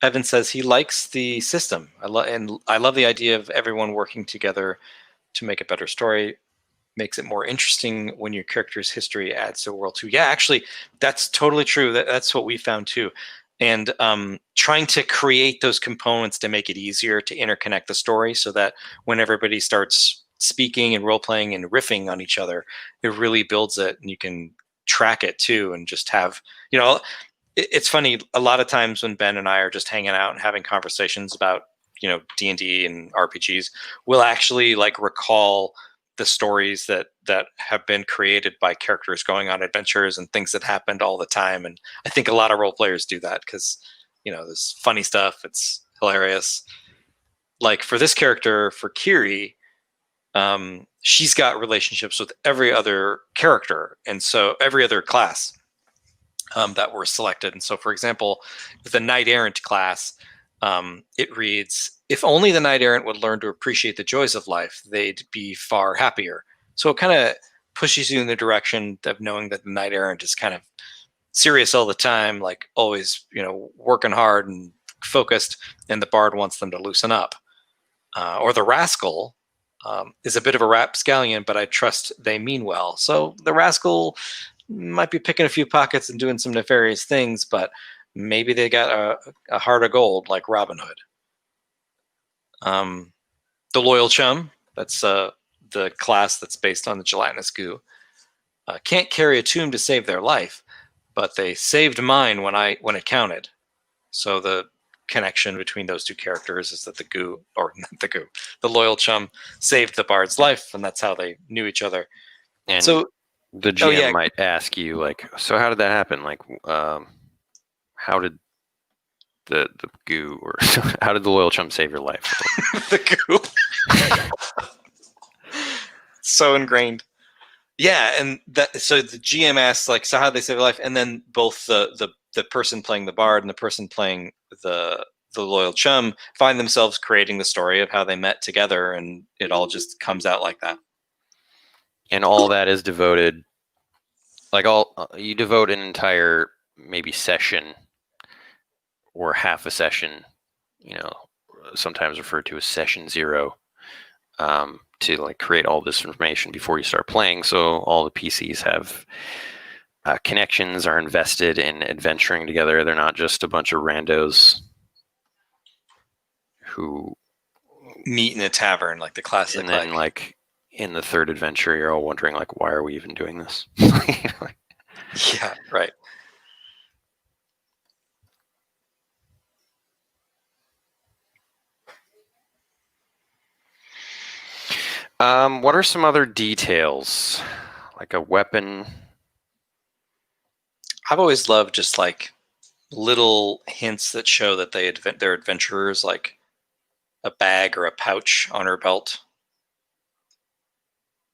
Evan says he likes the system. I love the idea of everyone working together to make a better story. Makes it more interesting when your character's history adds to the world too. Yeah, actually, that's totally true. That's what we found too. And trying to create those components to make it easier to interconnect the story so that when everybody starts speaking and role-playing and riffing on each other, it really builds it, and you can track it too, and just have, it's funny, a lot of times when Ben and I are just hanging out and having conversations about, D&D and RPGs, we'll actually like recall the stories that have been created by characters going on adventures and things that happened all the time. And I think a lot of role players do that because, there's funny stuff. It's hilarious. Like for this character, for Kiri, she's got relationships with every other character. And so every other class. that were selected. And so, for example, with the Knight Errant class, it reads, if only the Knight Errant would learn to appreciate the joys of life, they'd be far happier. So it kind of pushes you in the direction of knowing that the Knight Errant is kind of serious all the time, like always, working hard and focused, and the Bard wants them to loosen up. Or the Rascal is a bit of a rapscallion, but I trust they mean well. So the Rascal might be picking a few pockets and doing some nefarious things, but maybe they got a heart of gold like Robin Hood. The Loyal Chum, that's the class that's based on the gelatinous goo, can't carry a tomb to save their life, but they saved mine when it counted. So the connection between those two characters is that the Loyal Chum saved the Bard's life, and that's how they knew each other. And so the GM might ask you, like, so how did that happen? Like, how did the goo, or how did the Loyal Chum save your life? The goo. So ingrained. Yeah, and so the GM asks, like, so how did they save your life? And then both the person playing the Bard and the person playing the Loyal Chum find themselves creating the story of how they met together, and it all just comes out like that. And all that is devoted, like you devote an entire maybe session or half a session, sometimes referred to as session 0, to like create all this information before you start playing. So all the PCs have connections, are invested in adventuring together. They're not just a bunch of randos who meet in a tavern, like the classic. And then, like in the third adventure, you're all wondering, like, why are we even doing this? Yeah, right. What are some other details, like a weapon? I've always loved just like little hints that show that they're adventurers, like a bag or a pouch on her belt,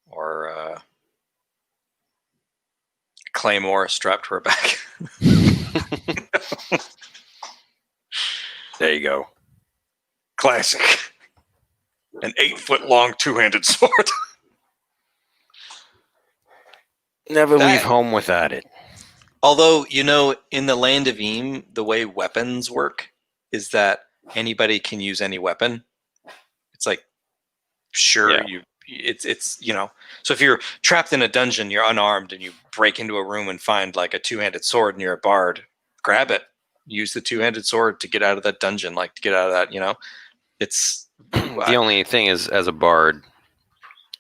or a claymore strapped to her back. There you go. Classic. An 8-foot-long two-handed sword. Never leave home without it. Although, in the land of Eam, the way weapons work is that anybody can use any weapon. It's like, sure, Yeah. it's so if you're trapped in a dungeon, you're unarmed, and you break into a room and find like a two-handed sword and you're a bard, grab it. Use the two-handed sword to get out of that dungeon, like to get out of that, it's... The only thing is, as a bard,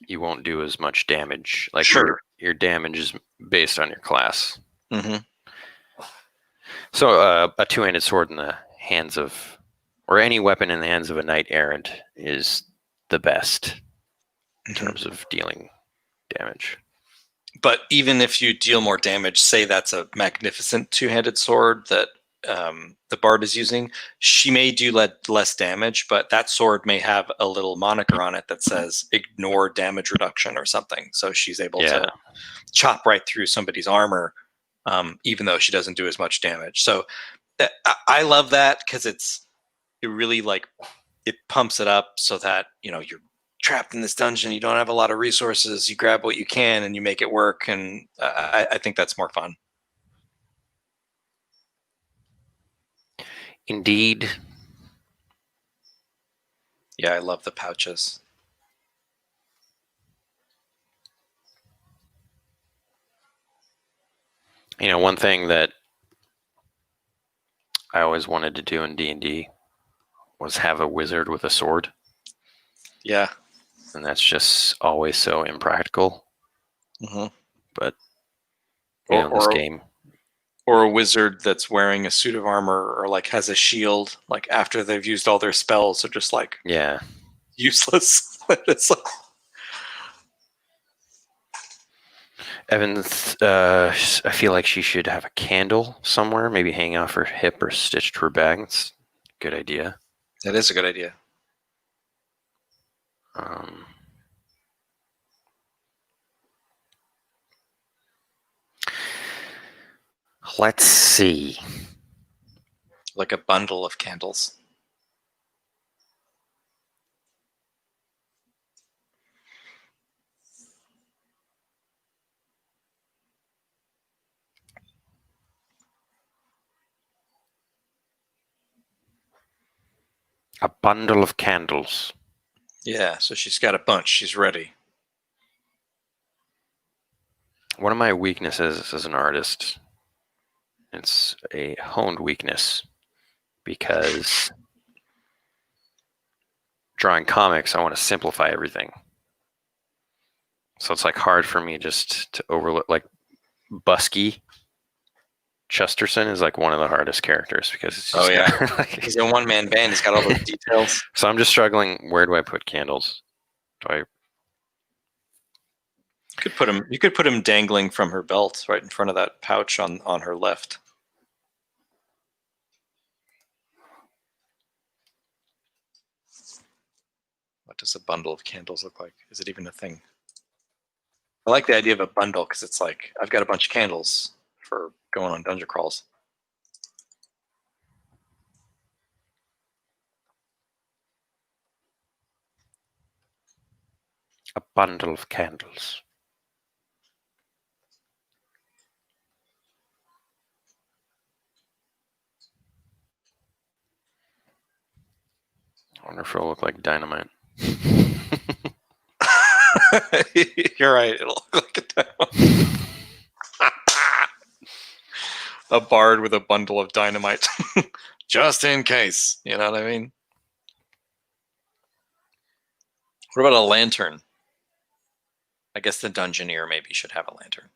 you won't do as much damage. Like, sure. Your damage is based on your class. Mm-hmm. So a two-handed sword in the hands of, or any weapon in the hands of a knight errant is the best in terms of dealing damage. But even if you deal more damage, say that's a magnificent two-handed sword that the bard is using, she may do less damage, but that sword may have a little moniker on it that says ignore damage reduction or something. So she's able to chop right through somebody's armor, even though she doesn't do as much damage. So I love that, because it really, like, it pumps it up so that, you're trapped in this dungeon, you don't have a lot of resources, you grab what you can and you make it work. And I think that's more fun. Indeed. Yeah, I love the pouches. One thing that I always wanted to do in D&D was have a wizard with a sword. Yeah. And that's just always so impractical. Mm-hmm. But in this game. Or a wizard that's wearing a suit of armor, or like has a shield, like after they've used all their spells, are just like useless. It's like... Evan, I feel like she should have a candle somewhere, maybe hanging off her hip or stitched to her back. That's a good idea. That is a good idea. Let's see. Like a bundle of candles. A bundle of candles. Yeah, so she's got a bunch. She's ready. One of my weaknesses as an artist, it's a honed weakness, because drawing comics, I want to simplify everything. So it's like hard for me just to overlook, like Busky Chesterton is like one of the hardest characters because it's just like, He's a one-man band. He's got all those details. So I'm just struggling. Where do I put candles? Do I? You could put him dangling from her belt right in front of that pouch on her left. What does a bundle of candles look like? Is it even a thing? I like the idea of a bundle because it's like, I've got a bunch of candles for going on dungeon crawls. A bundle of candles. I wonder if it'll look like dynamite. You're right. It'll look like a dynamite. A bard with a bundle of dynamite. Just in case. You know what I mean? What about a lantern? I guess the dungeoneer maybe should have a lantern.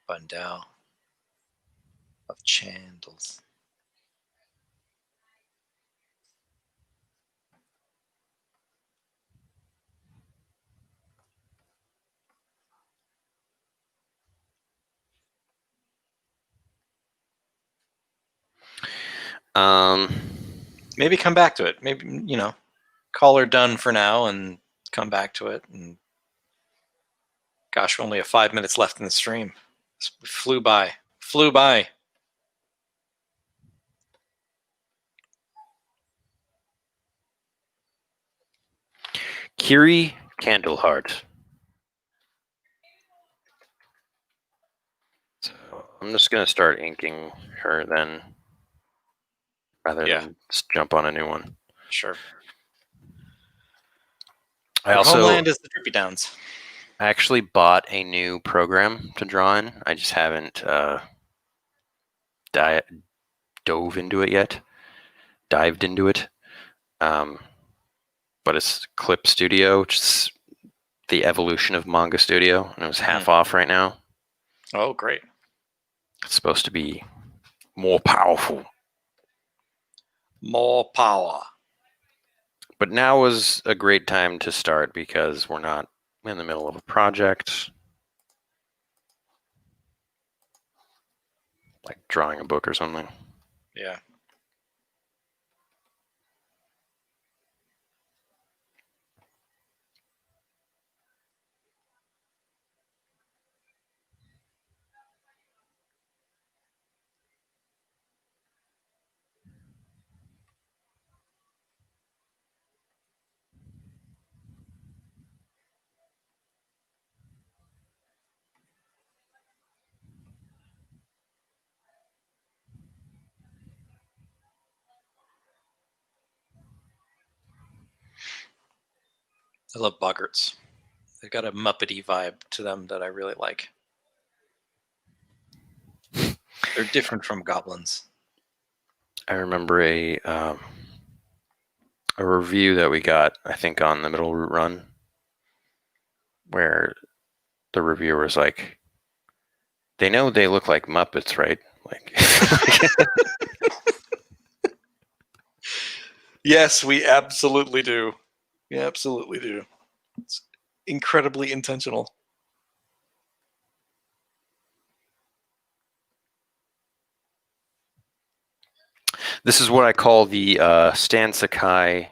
Bundle of candles. Maybe come back to it. Maybe, you know, call her done for now and come back to it. And gosh, we only have 5 minutes left in the stream. It flew by. Flew by. Kiri Candleheart. So I'm just gonna start inking her then, rather than just jump on a new one. Sure. I also Homeland is the Drippy Downs. I actually bought a new program to draw in. I just haven't dove into it yet. Dived into it. But it's Clip Studio, which is the evolution of Manga Studio, and it was half off right now. Oh, great. It's supposed to be more powerful. More power. But now was a great time to start because we're not in the middle of a project, like drawing a book or something. Yeah. I love boggarts. They've got a Muppety vibe to them that I really like. They're different from goblins. I remember a review that we got, I think, on the Middle Route Run, where the reviewer was like, "They know they look like Muppets, right?" Like, yes, we absolutely do. We absolutely do. It's incredibly intentional. This is what I call the Stan Sakai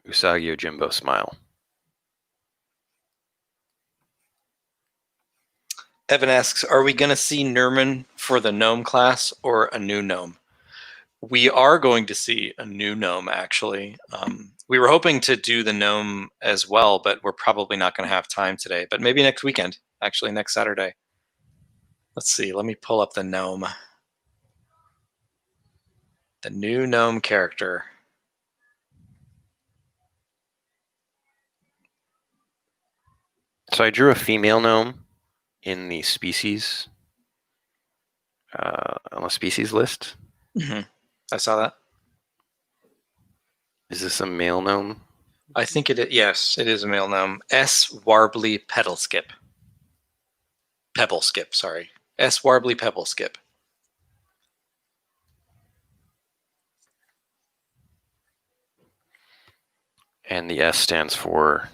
Usagi Yojimbo smile. Evan asks, are we going to see Nerman for the gnome class or a new gnome? We are going to see a new gnome, actually. We were hoping to do the gnome as well, but we're probably not going to have time today. But maybe next weekend, actually next Saturday. Let's see. Let me pull up the gnome. The new gnome character. So I drew a female gnome in the species on the species list. Mm-hmm. I saw that. Is this a male gnome? I think it is. Yes, it is a male gnome. S. Warbly Pedalskip. Pebbleskip, sorry. S. Warbly Pebbleskip. And the S stands for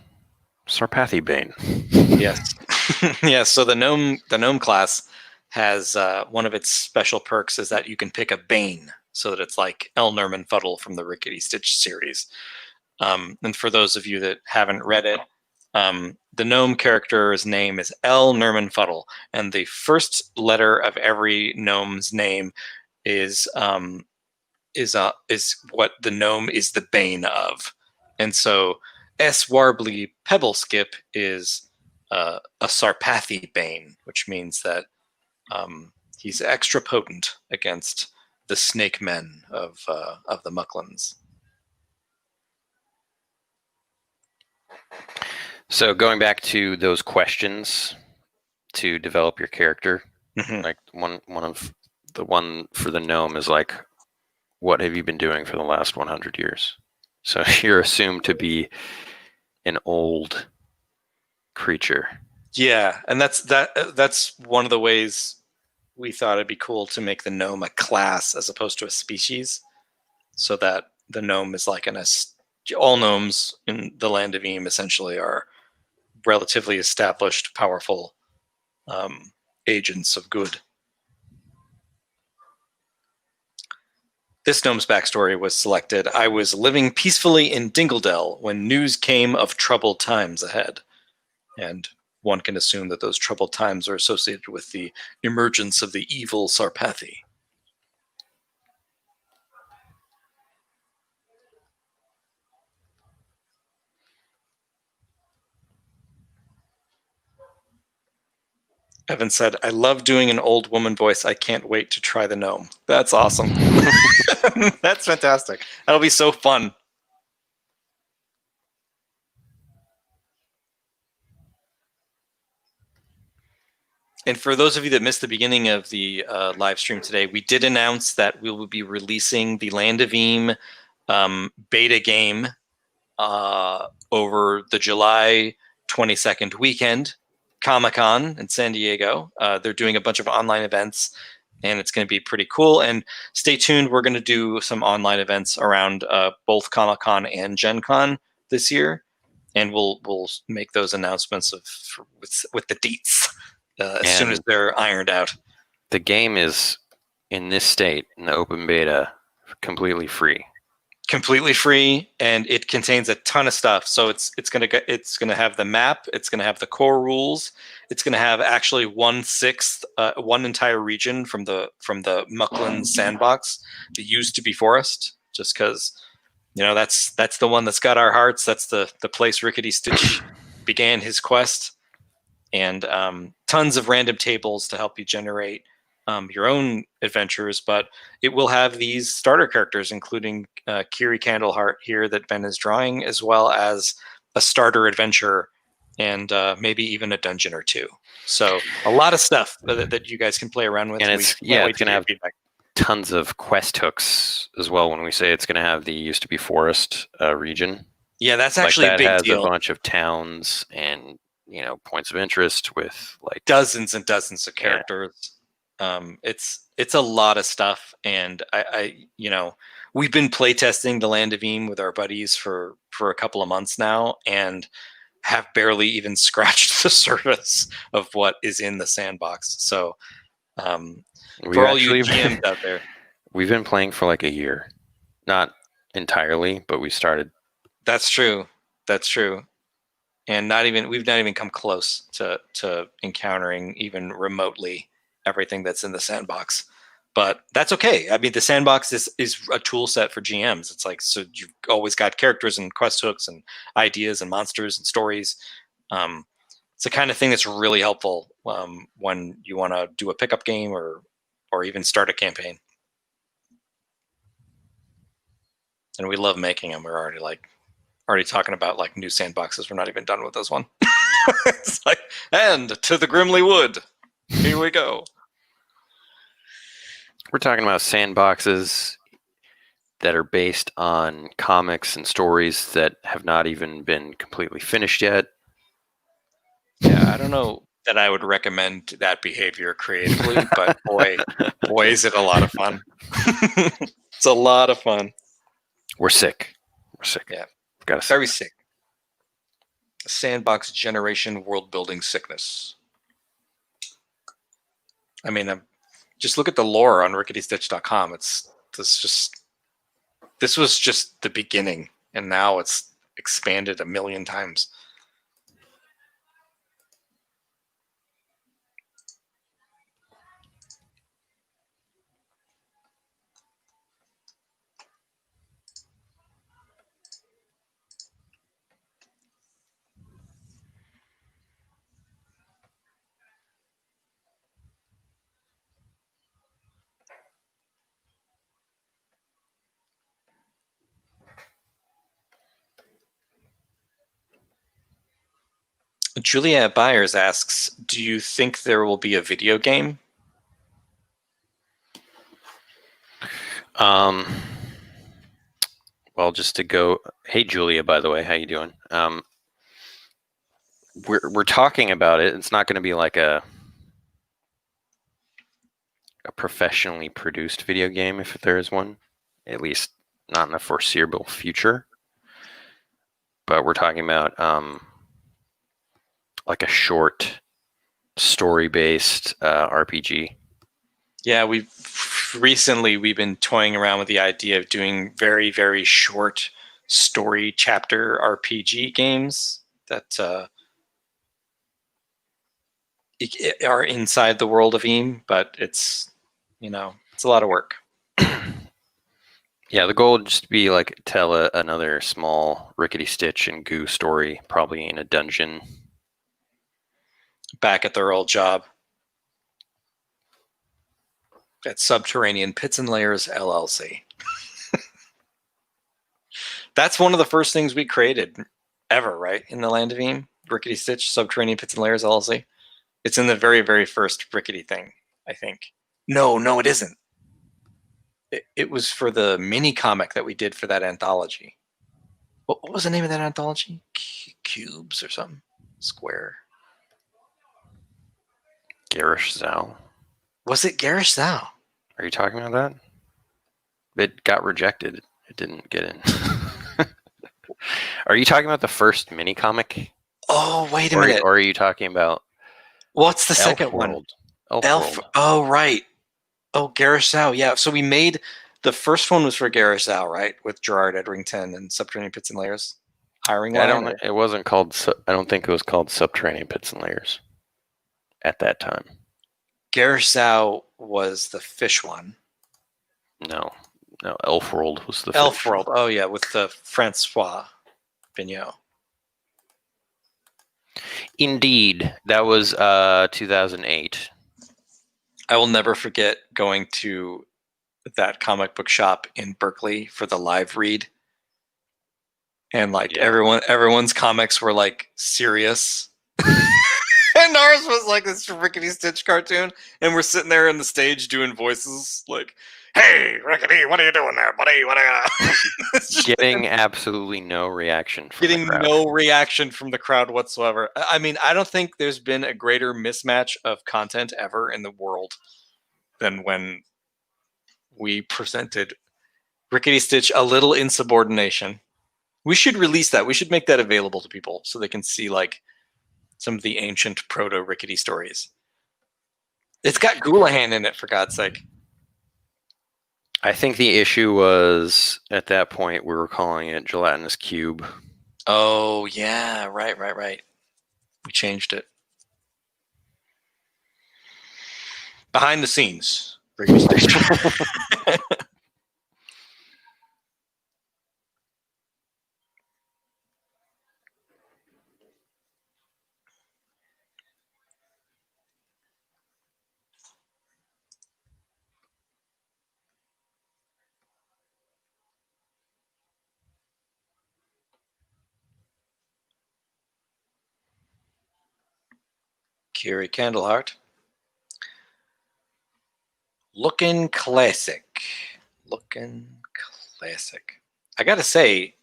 Sarpathy Bane. Yes. Yes, so the gnome class has one of its special perks is that you can pick a Bane, so that it's like El Nerman Fuddle from the Rickety Stitch series. And for those of you that haven't read it, the gnome character's name is El Nerman Fuddle, and the first letter of every gnome's name is what the gnome is the bane of. And so S. Warbly Pebbleskip is a Sarpathy bane, which means that he's extra potent against the snake men of the Mucklins. So going back to those questions to develop your character, Mm-hmm. like one for the gnome is like, what have you been doing for the last 100 years? So you're assumed to be an old creature. Yeah, and that's one of the ways we thought it'd be cool to make the gnome a class as opposed to a species, so that the gnome is like all gnomes in the land of Eam essentially are relatively established, powerful agents of good. This gnome's backstory was selected. I was living peacefully in Dingledell when news came of troubled times ahead. And one can assume that those troubled times are associated with the emergence of the evil Sarpathy. Evan said, I love doing an old woman voice. I can't wait to try the gnome. That's awesome. That's fantastic. That'll be so fun. And for those of you that missed the beginning of the live stream today, we did announce that we will be releasing the Land of Eam beta game over the July 22nd weekend, Comic-Con in San Diego. They're doing a bunch of online events, and it's going to be pretty cool. And stay tuned. We're going to do some online events around both Comic-Con and Gen Con this year, and we'll make those announcements with the deets as soon as they're ironed out. The game is, in this state, in the open beta, completely free. Completely free, and it contains a ton of stuff. So it's gonna have the map, it's gonna have the core rules, it's gonna have actually 1/6, one entire region from the Mucklin sandbox that used to be forest, just because that's the one that's got our hearts. That's the place Rickety Stitch began his quest, and tons of random tables to help you generate your own adventures, but it will have these starter characters, including Kiri Candleheart here that Ben is drawing, as well as a starter adventure and maybe even a dungeon or two. So a lot of stuff that you guys can play around with. And it's going to have tons of quest hooks as well. When we say it's going to have the used to be forest region. Yeah, that's actually a big deal. That deal. has a bunch of towns and points of interest with like dozens and dozens of characters. Yeah. It's a lot of stuff, and I we've been playtesting the Land of Eam with our buddies for a couple of months now, and have barely even scratched the surface of what is in the sandbox. So for all you GMs out there, we've been playing for like a year. Not entirely, but we started. That's true. That's true. And we've not even come close to encountering even remotely everything that's in the sandbox. But that's okay. I mean, the sandbox is a tool set for GMs. It's like, so you've always got characters and quest hooks and ideas and monsters and stories. It's the kind of thing that's really helpful when you want to do a pickup game or even start a campaign. And we love making them. We're already talking about like new sandboxes. We're not even done with this one. It's like, and to the Grimly Wood. Here we go. We're talking about sandboxes that are based on comics and stories that have not even been completely finished yet. Yeah, I don't know that I would recommend that behavior creatively, but boy, is it a lot of fun. It's a lot of fun. We're sick. Yeah. Got to Very sick. Sandbox generation world building sickness. I mean, just look at the lore on ricketystitch.com. This was just the beginning, and now it's expanded a million times. Juliet Byers asks, do you think there will be a video game? Well, just to go. Hey, Julia. By the way, how you doing? We're talking about it. It's not going to be like a professionally produced video game, if there is one. At least not in the foreseeable future. But we're talking about like a short story-based RPG. Yeah, we've been toying around with the idea of doing very, very short story chapter RPG games that are inside the world of EAM, but it's a lot of work. Yeah, the goal would just be like tell another small Rickety Stitch and Goo story, probably in a dungeon. Back at their old job at Subterranean Pits and Layers LLC. That's one of the first things we created ever, right? In the land of EAM, Rickety Stitch, Subterranean Pits and Layers LLC. It's in the very, very first Rickety thing, I think. No, it isn't. It was for the mini comic that we did for that anthology. What was the name of that anthology? Cubes or something? Square. Garish Zhao. Was it Garish Zhao? Are you talking about that? It got rejected. It didn't get in. Are you talking about the first mini comic? Oh, wait a minute. Or are you talking about what's the Elf second World? one? Elf World. Oh, right. Oh, Garish Zhao. Yeah. So we made the first one was for Garish Zhao, right? With Gerard Edrington and Subterranean Pits and Layers. Hiring line. It wasn't called. I don't think it was called Subterranean Pits and Layers at that time. Garish Zhao was the fish one. No, Elf World was the Elf fish World. one. Oh yeah, with the Francois Bignot. Indeed, that was 2008. I will never forget going to that comic book shop in Berkeley for the live read, and everyone's comics were like serious. And ours was like this Rickety Stitch cartoon, and we're sitting there on the stage doing voices like, Hey, Rickety, what are you doing there, buddy? What are you... Getting absolutely no reaction from getting the crowd. no reaction from the crowd whatsoever. I mean, I don't think there's been a greater mismatch of content ever in the world than when we presented Rickety Stitch A Little Insubordination. We should release that. We should make that available to people so they can see like some of the ancient proto-Rickety stories. It's got Goulahan in it, for God's sake. I think the issue was at that point we were calling it Gelatinous Cube. Oh, yeah. Right. We changed it. Behind the scenes. Radio station. Kiri Candleheart. Looking classic. I gotta say,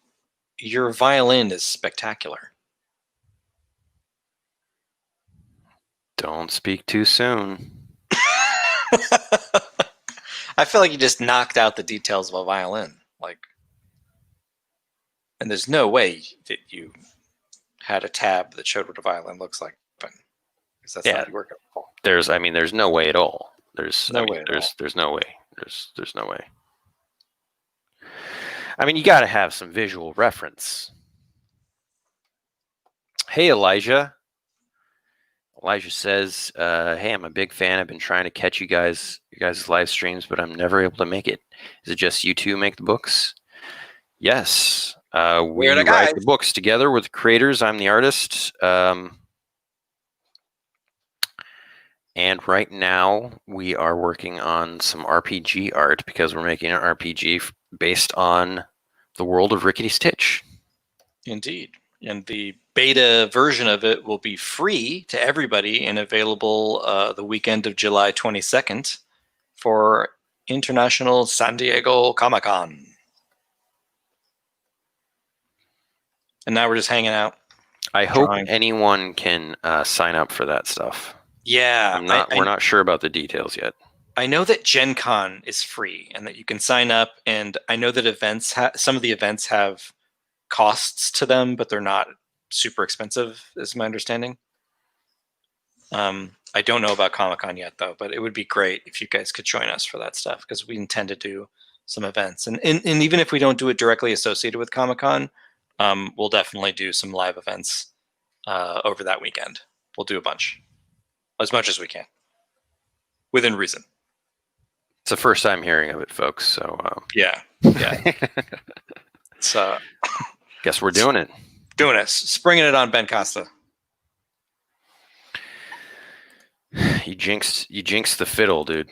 your violin is spectacular. Don't speak too soon. I feel like you just knocked out the details of a violin. And there's no way that you had a tab that showed what a violin looks like. Because that's not how you work at all. There's no way at all. There's no way. There's no way. There's no way. I mean, you got to have some visual reference. Hey, Elijah. Elijah says, hey, I'm a big fan. I've been trying to catch you guys' live streams, but I'm never able to make it. Is it just you two make the books? Yes. We write the books together with the creators. I'm the artist. And right now we are working on some RPG art because we're making an RPG based on the world of Rickety Stitch. Indeed. And the beta version of it will be free to everybody and available the weekend of July 22nd for International San Diego Comic-Con. And now we're just hanging out. I hope anyone can sign up for that stuff. Yeah. We're not sure about the details yet. I know that Gen Con is free and that you can sign up. And I know that some of the events have costs to them, but they're not super expensive, is my understanding. I don't know about Comic-Con yet, though, but it would be great if you guys could join us for that stuff because we intend to do some events. And even if we don't do it directly associated with Comic-Con, we'll definitely do some live events over that weekend. We'll do a bunch. As much as we can. Within reason. It's the first time hearing of it, folks. So yeah. So guess we're doing it. Springing it on Ben Costa. You jinxed the fiddle, dude.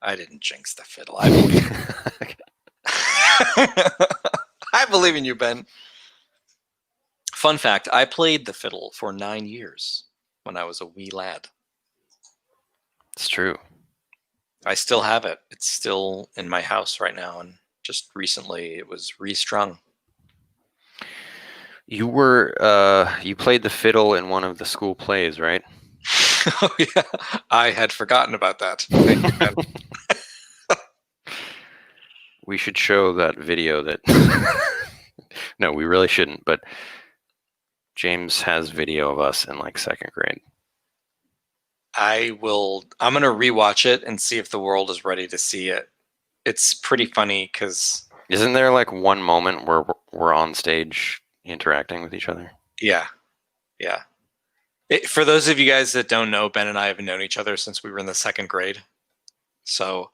I didn't jinx the fiddle. I believe I believe in you, Ben. Fun fact, I played the fiddle for 9 years when I was a wee lad. It's true. I still have it. It's still in my house right now, and just recently it was restrung. You played the fiddle in one of the school plays, right? Oh yeah, I had forgotten about that. Thank you, Ben. We should show that video that... No, we really shouldn't, but James has video of us in like second grade. I'm going to rewatch it and see if the world is ready to see it. It's pretty funny because... Isn't there like one moment where we're on stage interacting with each other? Yeah. For those of you guys that don't know, Ben and I have known each other since we were in the second grade. So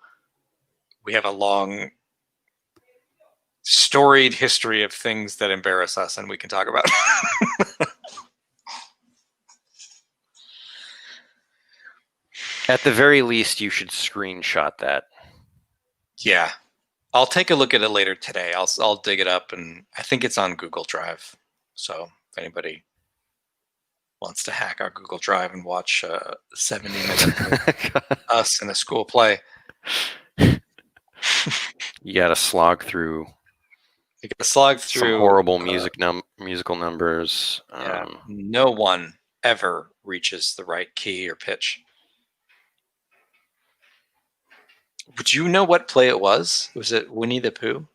we have a long, storied history of things that embarrass us and we can talk about. At the very least, you should screenshot that. Yeah. I'll take a look at it later today. I'll dig it up, and I think it's on Google Drive. So if anybody wants to hack our Google Drive and watch 70 minutes of us in a school play. You got to slog through. Some horrible musical numbers. Yeah. No one ever reaches the right key or pitch. Would you know what play it was? Was it Winnie the Pooh?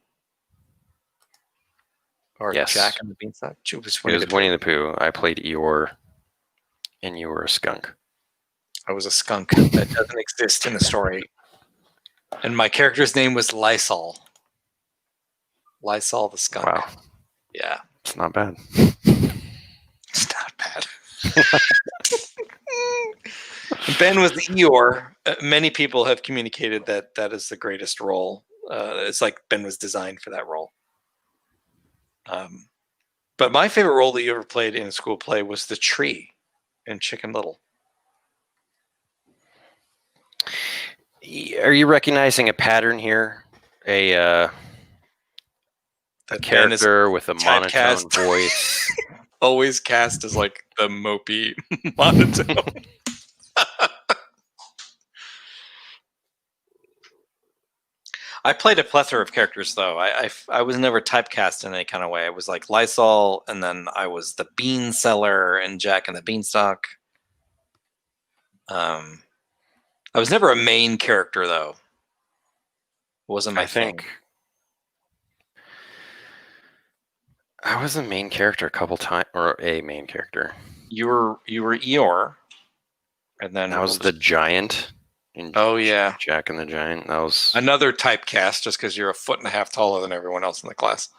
Or yes. Jack and the Beanstalk? It was Winnie the Pooh. I played Eeyore, and you were a skunk. I was a skunk. That doesn't exist in the story. And my character's name was Lysol. Lysol the skunk. Wow, Yeah, it's not bad. it's not bad. Ben was the Eeyore. Many people have communicated that that is the greatest role. It's like Ben was designed for that role. But my favorite role that you ever played in a school play was the tree in Chicken Little. Are you recognizing a pattern here? A character with a monotone voice. Always cast as like the mopey monotone. I played a plethora of characters though. I was never typecast in any kind of way. I was like Lysol, and then I was the bean seller and Jack and the Beanstalk. I was never a main character though. Wasn't my thing. I was a main character a couple times, or a main character. You were Eeyore, and then I was the giant. Oh yeah, Jack and the Giant. That was another typecast, just because you're 1.5 feet taller than everyone else in the class.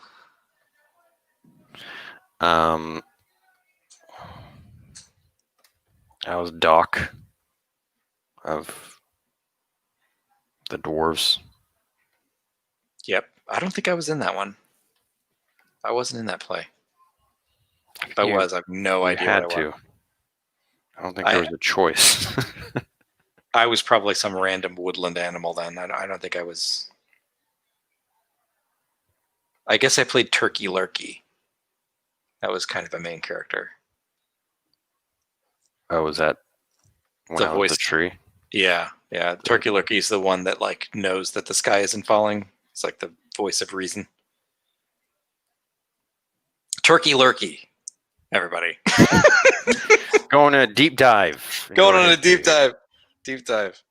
I was Doc of the Dwarves. Yep, I don't think I was in that one. I wasn't in that play. If I was, I have no idea. Had to. I don't think there was a choice. I was probably some random woodland animal then. I don't think I was. I guess I played Turkey Lurkey. That was kind of a main character. Oh, was that when the I was voice the tree? Yeah. Turkey Lurkey is the one that like knows that the sky isn't falling. It's like the voice of reason. Turkey Lurkey, everybody. Going on a deep dive. Going on a deep dive. Deep dive.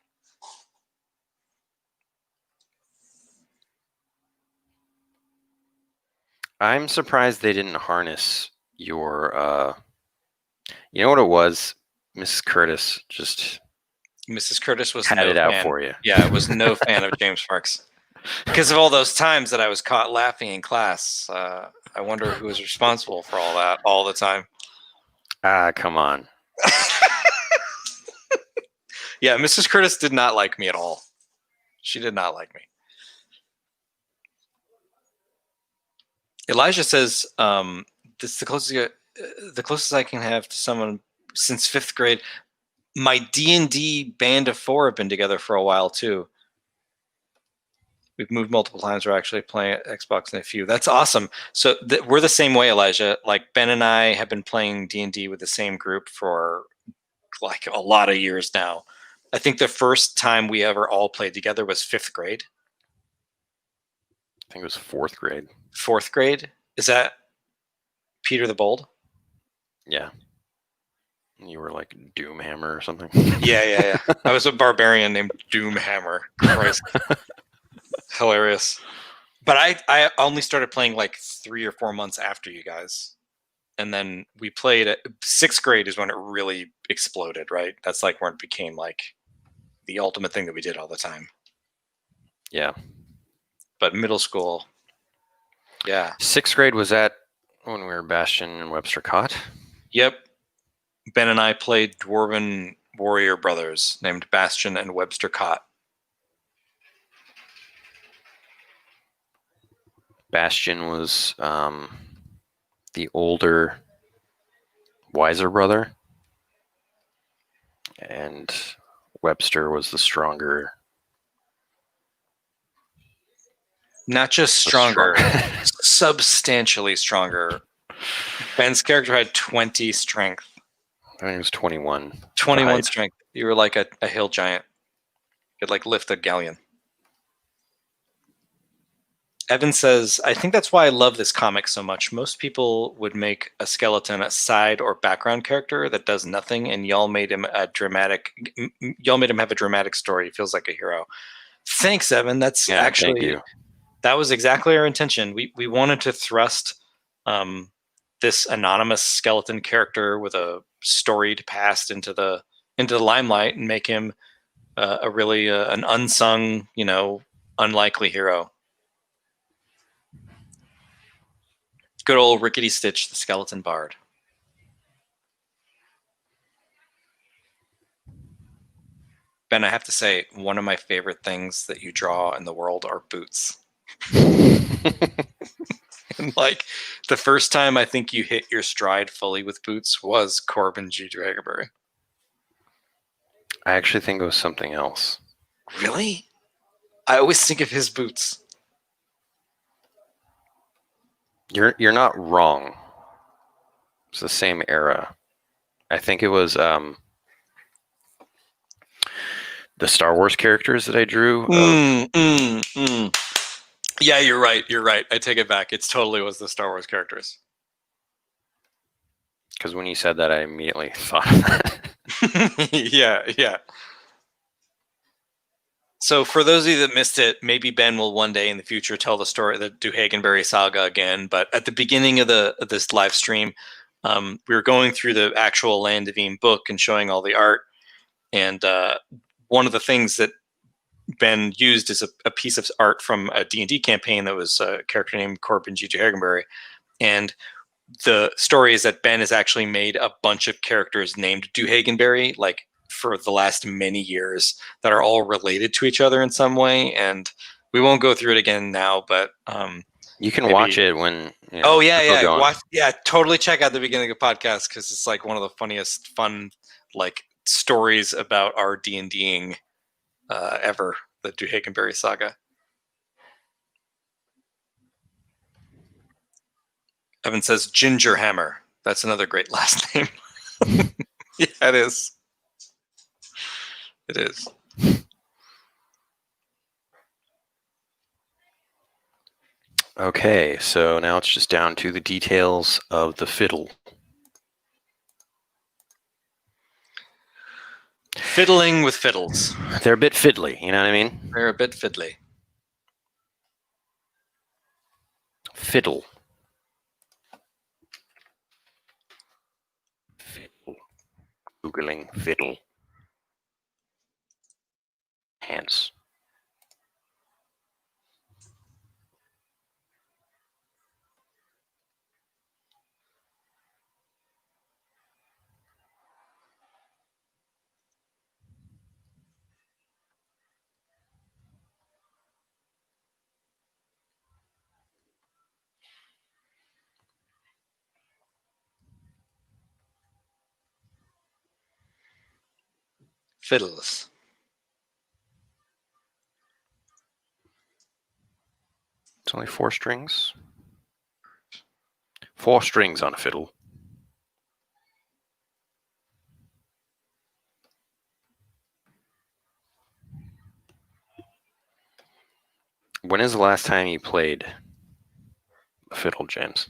I'm surprised they didn't harness your you know what it was? Mrs. Curtis just Mrs. Curtis was had it out for you. Yeah, I was no fan of James Sparks. Because of all those times that I was caught laughing in class. I wonder who was responsible for all that all the time. Come on. Yeah, Mrs. Curtis did not like me at all. She did not like me. Elijah says, "This is the closest I can have to someone since 5th grade. My D&D band of 4 have been together for a while too. We've moved multiple times. We're actually playing Xbox in a few. That's awesome. So we're the same way, Elijah. Like Ben and I have been playing D&D with the same group for like a lot of years now. I think the first time we ever all played together was 5th grade. I think it was 4th grade. 4th grade? Is that Peter the Bold? Yeah. You were like Doomhammer or something. Yeah. I was a barbarian named Doomhammer. Christ. Hilarious. But I only started playing like 3 or 4 months after you guys. And then we played at 6th grade is when it really exploded, right? That's like when it became like the ultimate thing that we did all the time. Yeah. But middle school, yeah. 6th grade was that when we were Bastion and Webster Cott? Yep. Ben and I played Dwarven warrior brothers named Bastion and Webster Cott. Bastion was the older, wiser brother, and Webster was the stronger. Not just stronger, substantially stronger. Ben's character had 20 strength. I think it was 21. 21 strength. You were like a hill giant. You could like lift a galleon. Evan says, I think that's why I love this comic so much. Most people would make a skeleton a side or background character that does nothing, and y'all made him have a dramatic story. He feels like a hero. Thanks, Evan. That's actually, thank you. That was exactly our intention. We wanted to thrust this anonymous skeleton character with a storied past into the limelight and make him a really an unsung, unlikely hero. Good old Rickety Stitch, the Skeleton Bard. Ben, I have to say, one of my favorite things that you draw in the world are boots. And like the first time I think you hit your stride fully with boots was Corbin G. Dragonberry. I actually think it was something else. Really? I always think of his boots. You're not wrong. It's the same era. I think it was the Star Wars characters that I drew. Yeah, you're right. You're right. I take it back. It totally was the Star Wars characters. Because when you said that, I immediately thought of that. Yeah. So for those of you that missed it, maybe Ben will one day in the future tell the story, the Duhagenberry saga again. But at the beginning of this live stream, we were going through the actual Land of Eam book and showing all the art. And one of the things that Ben used is a piece of art from a D&D campaign that was a character named Corbin G. Duhagenberry. And the story is that Ben has actually made a bunch of characters named Duhagenberry, like for the last many years, that are all related to each other in some way. And we won't go through it again now, but you can watch it when. Oh yeah. Totally check out the beginning of the podcast because it's like one of the funniest, fun like stories about our D&Ding ever, the Duhagenberry saga. Evan says Gingerhammer. That's another great last name. Yeah, it is. It is. Okay, so now it's just down to the details of the fiddle. Fiddling with fiddles. They're a bit fiddly, you know what I mean? They're a bit fiddly. Fiddle. Fiddle. Googling fiddle. Hands. Fiddles. It's only 4 strings. 4 strings on a fiddle. When is the last time you played a fiddle, James?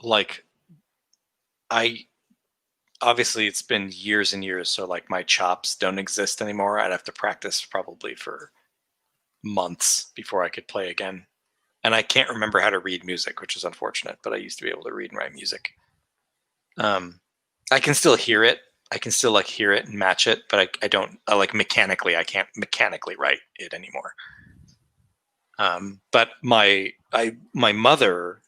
Like, obviously it's been years and years, so like my chops don't exist anymore. I'd have to practice probably for months before I could play again. And I can't remember how to read music, which is unfortunate, but I used to be able to read and write music. I can still hear it. I can still like hear it and match it, but I don't like mechanically. I can't mechanically write it anymore. But my mother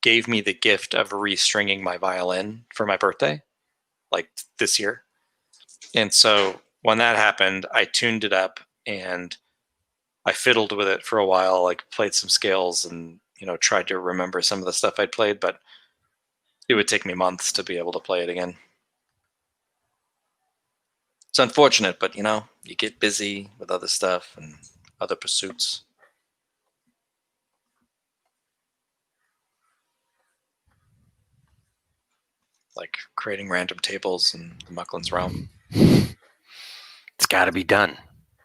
gave me the gift of restringing my violin for my birthday, like this year. And so when that happened, I tuned it up and I fiddled with it for a while, like played some scales and, tried to remember some of the stuff I'd played, but it would take me months to be able to play it again. It's unfortunate, but you get busy with other stuff and other pursuits. Like creating random tables in the Mucklin's realm. It's got to be done.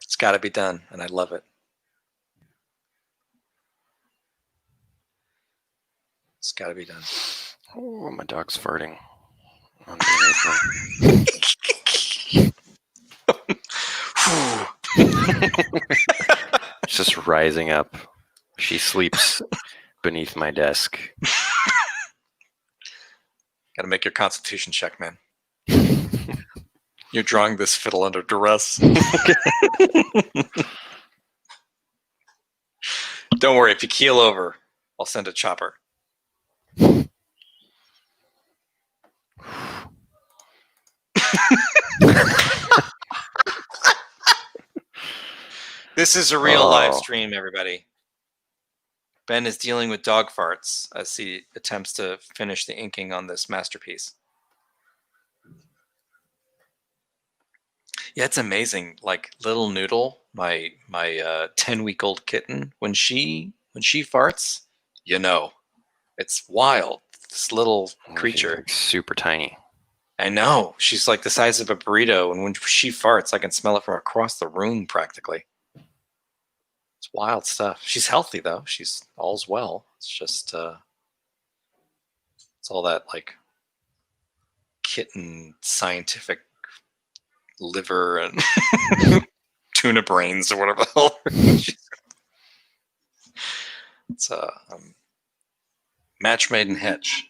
It's got to be done, and I love it. It's got to be done. Oh, my dog's farting. It's just rising up. She sleeps beneath my desk. Got to make your constitution check, man. You're drawing this fiddle under duress. Don't worry, if you keel over, I'll send a chopper. This is a real live stream, everybody. Ben is dealing with dog farts as he attempts to finish the inking on this masterpiece. Yeah, it's amazing. Like little Noodle, my 10-week-old kitten, when she farts, it's wild. This little creature, Like super tiny. I know. She's like the size of a burrito, and when she farts, I can smell it from across the room practically. It's wild stuff. She's healthy though. She's all's well. It's just it's all that like kitten scientific liver and tuna brains or whatever the hell. It's match made in Hitch.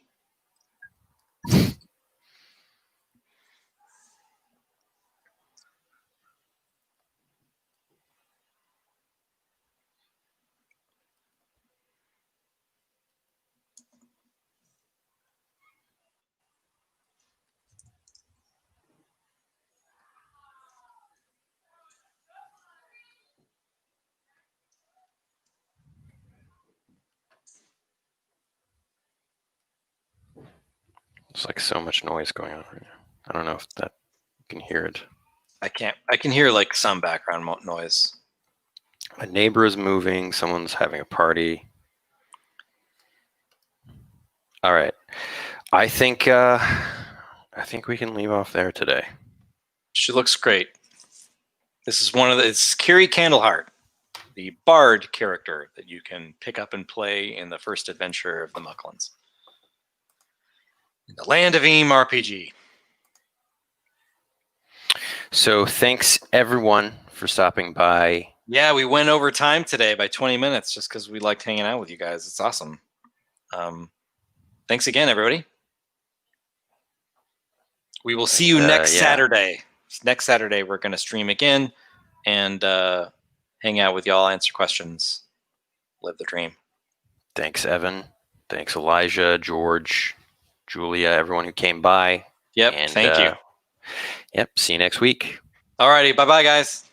There's like so much noise going on right now. I don't know if that you can hear it. I can hear like some background noise. A neighbor is moving. Someone's having a party. All right. I think we can leave off there today. She looks great. This is it's Kiri Candleheart, the Bard character that you can pick up and play in the first adventure of the Mucklins. In the Land of Eam RPG. So thanks everyone for stopping by. Yeah, we went over time today by 20 minutes just because we liked hanging out with you guys. It's awesome. Thanks again, everybody. We will see you next Saturday. Next Saturday, we're going to stream again and hang out with y'all, answer questions, live the dream. Thanks, Evan. Thanks, Elijah, George, Julia, everyone who came by. Yep, and, thank you. Yep, see you next week. All righty, bye-bye, guys.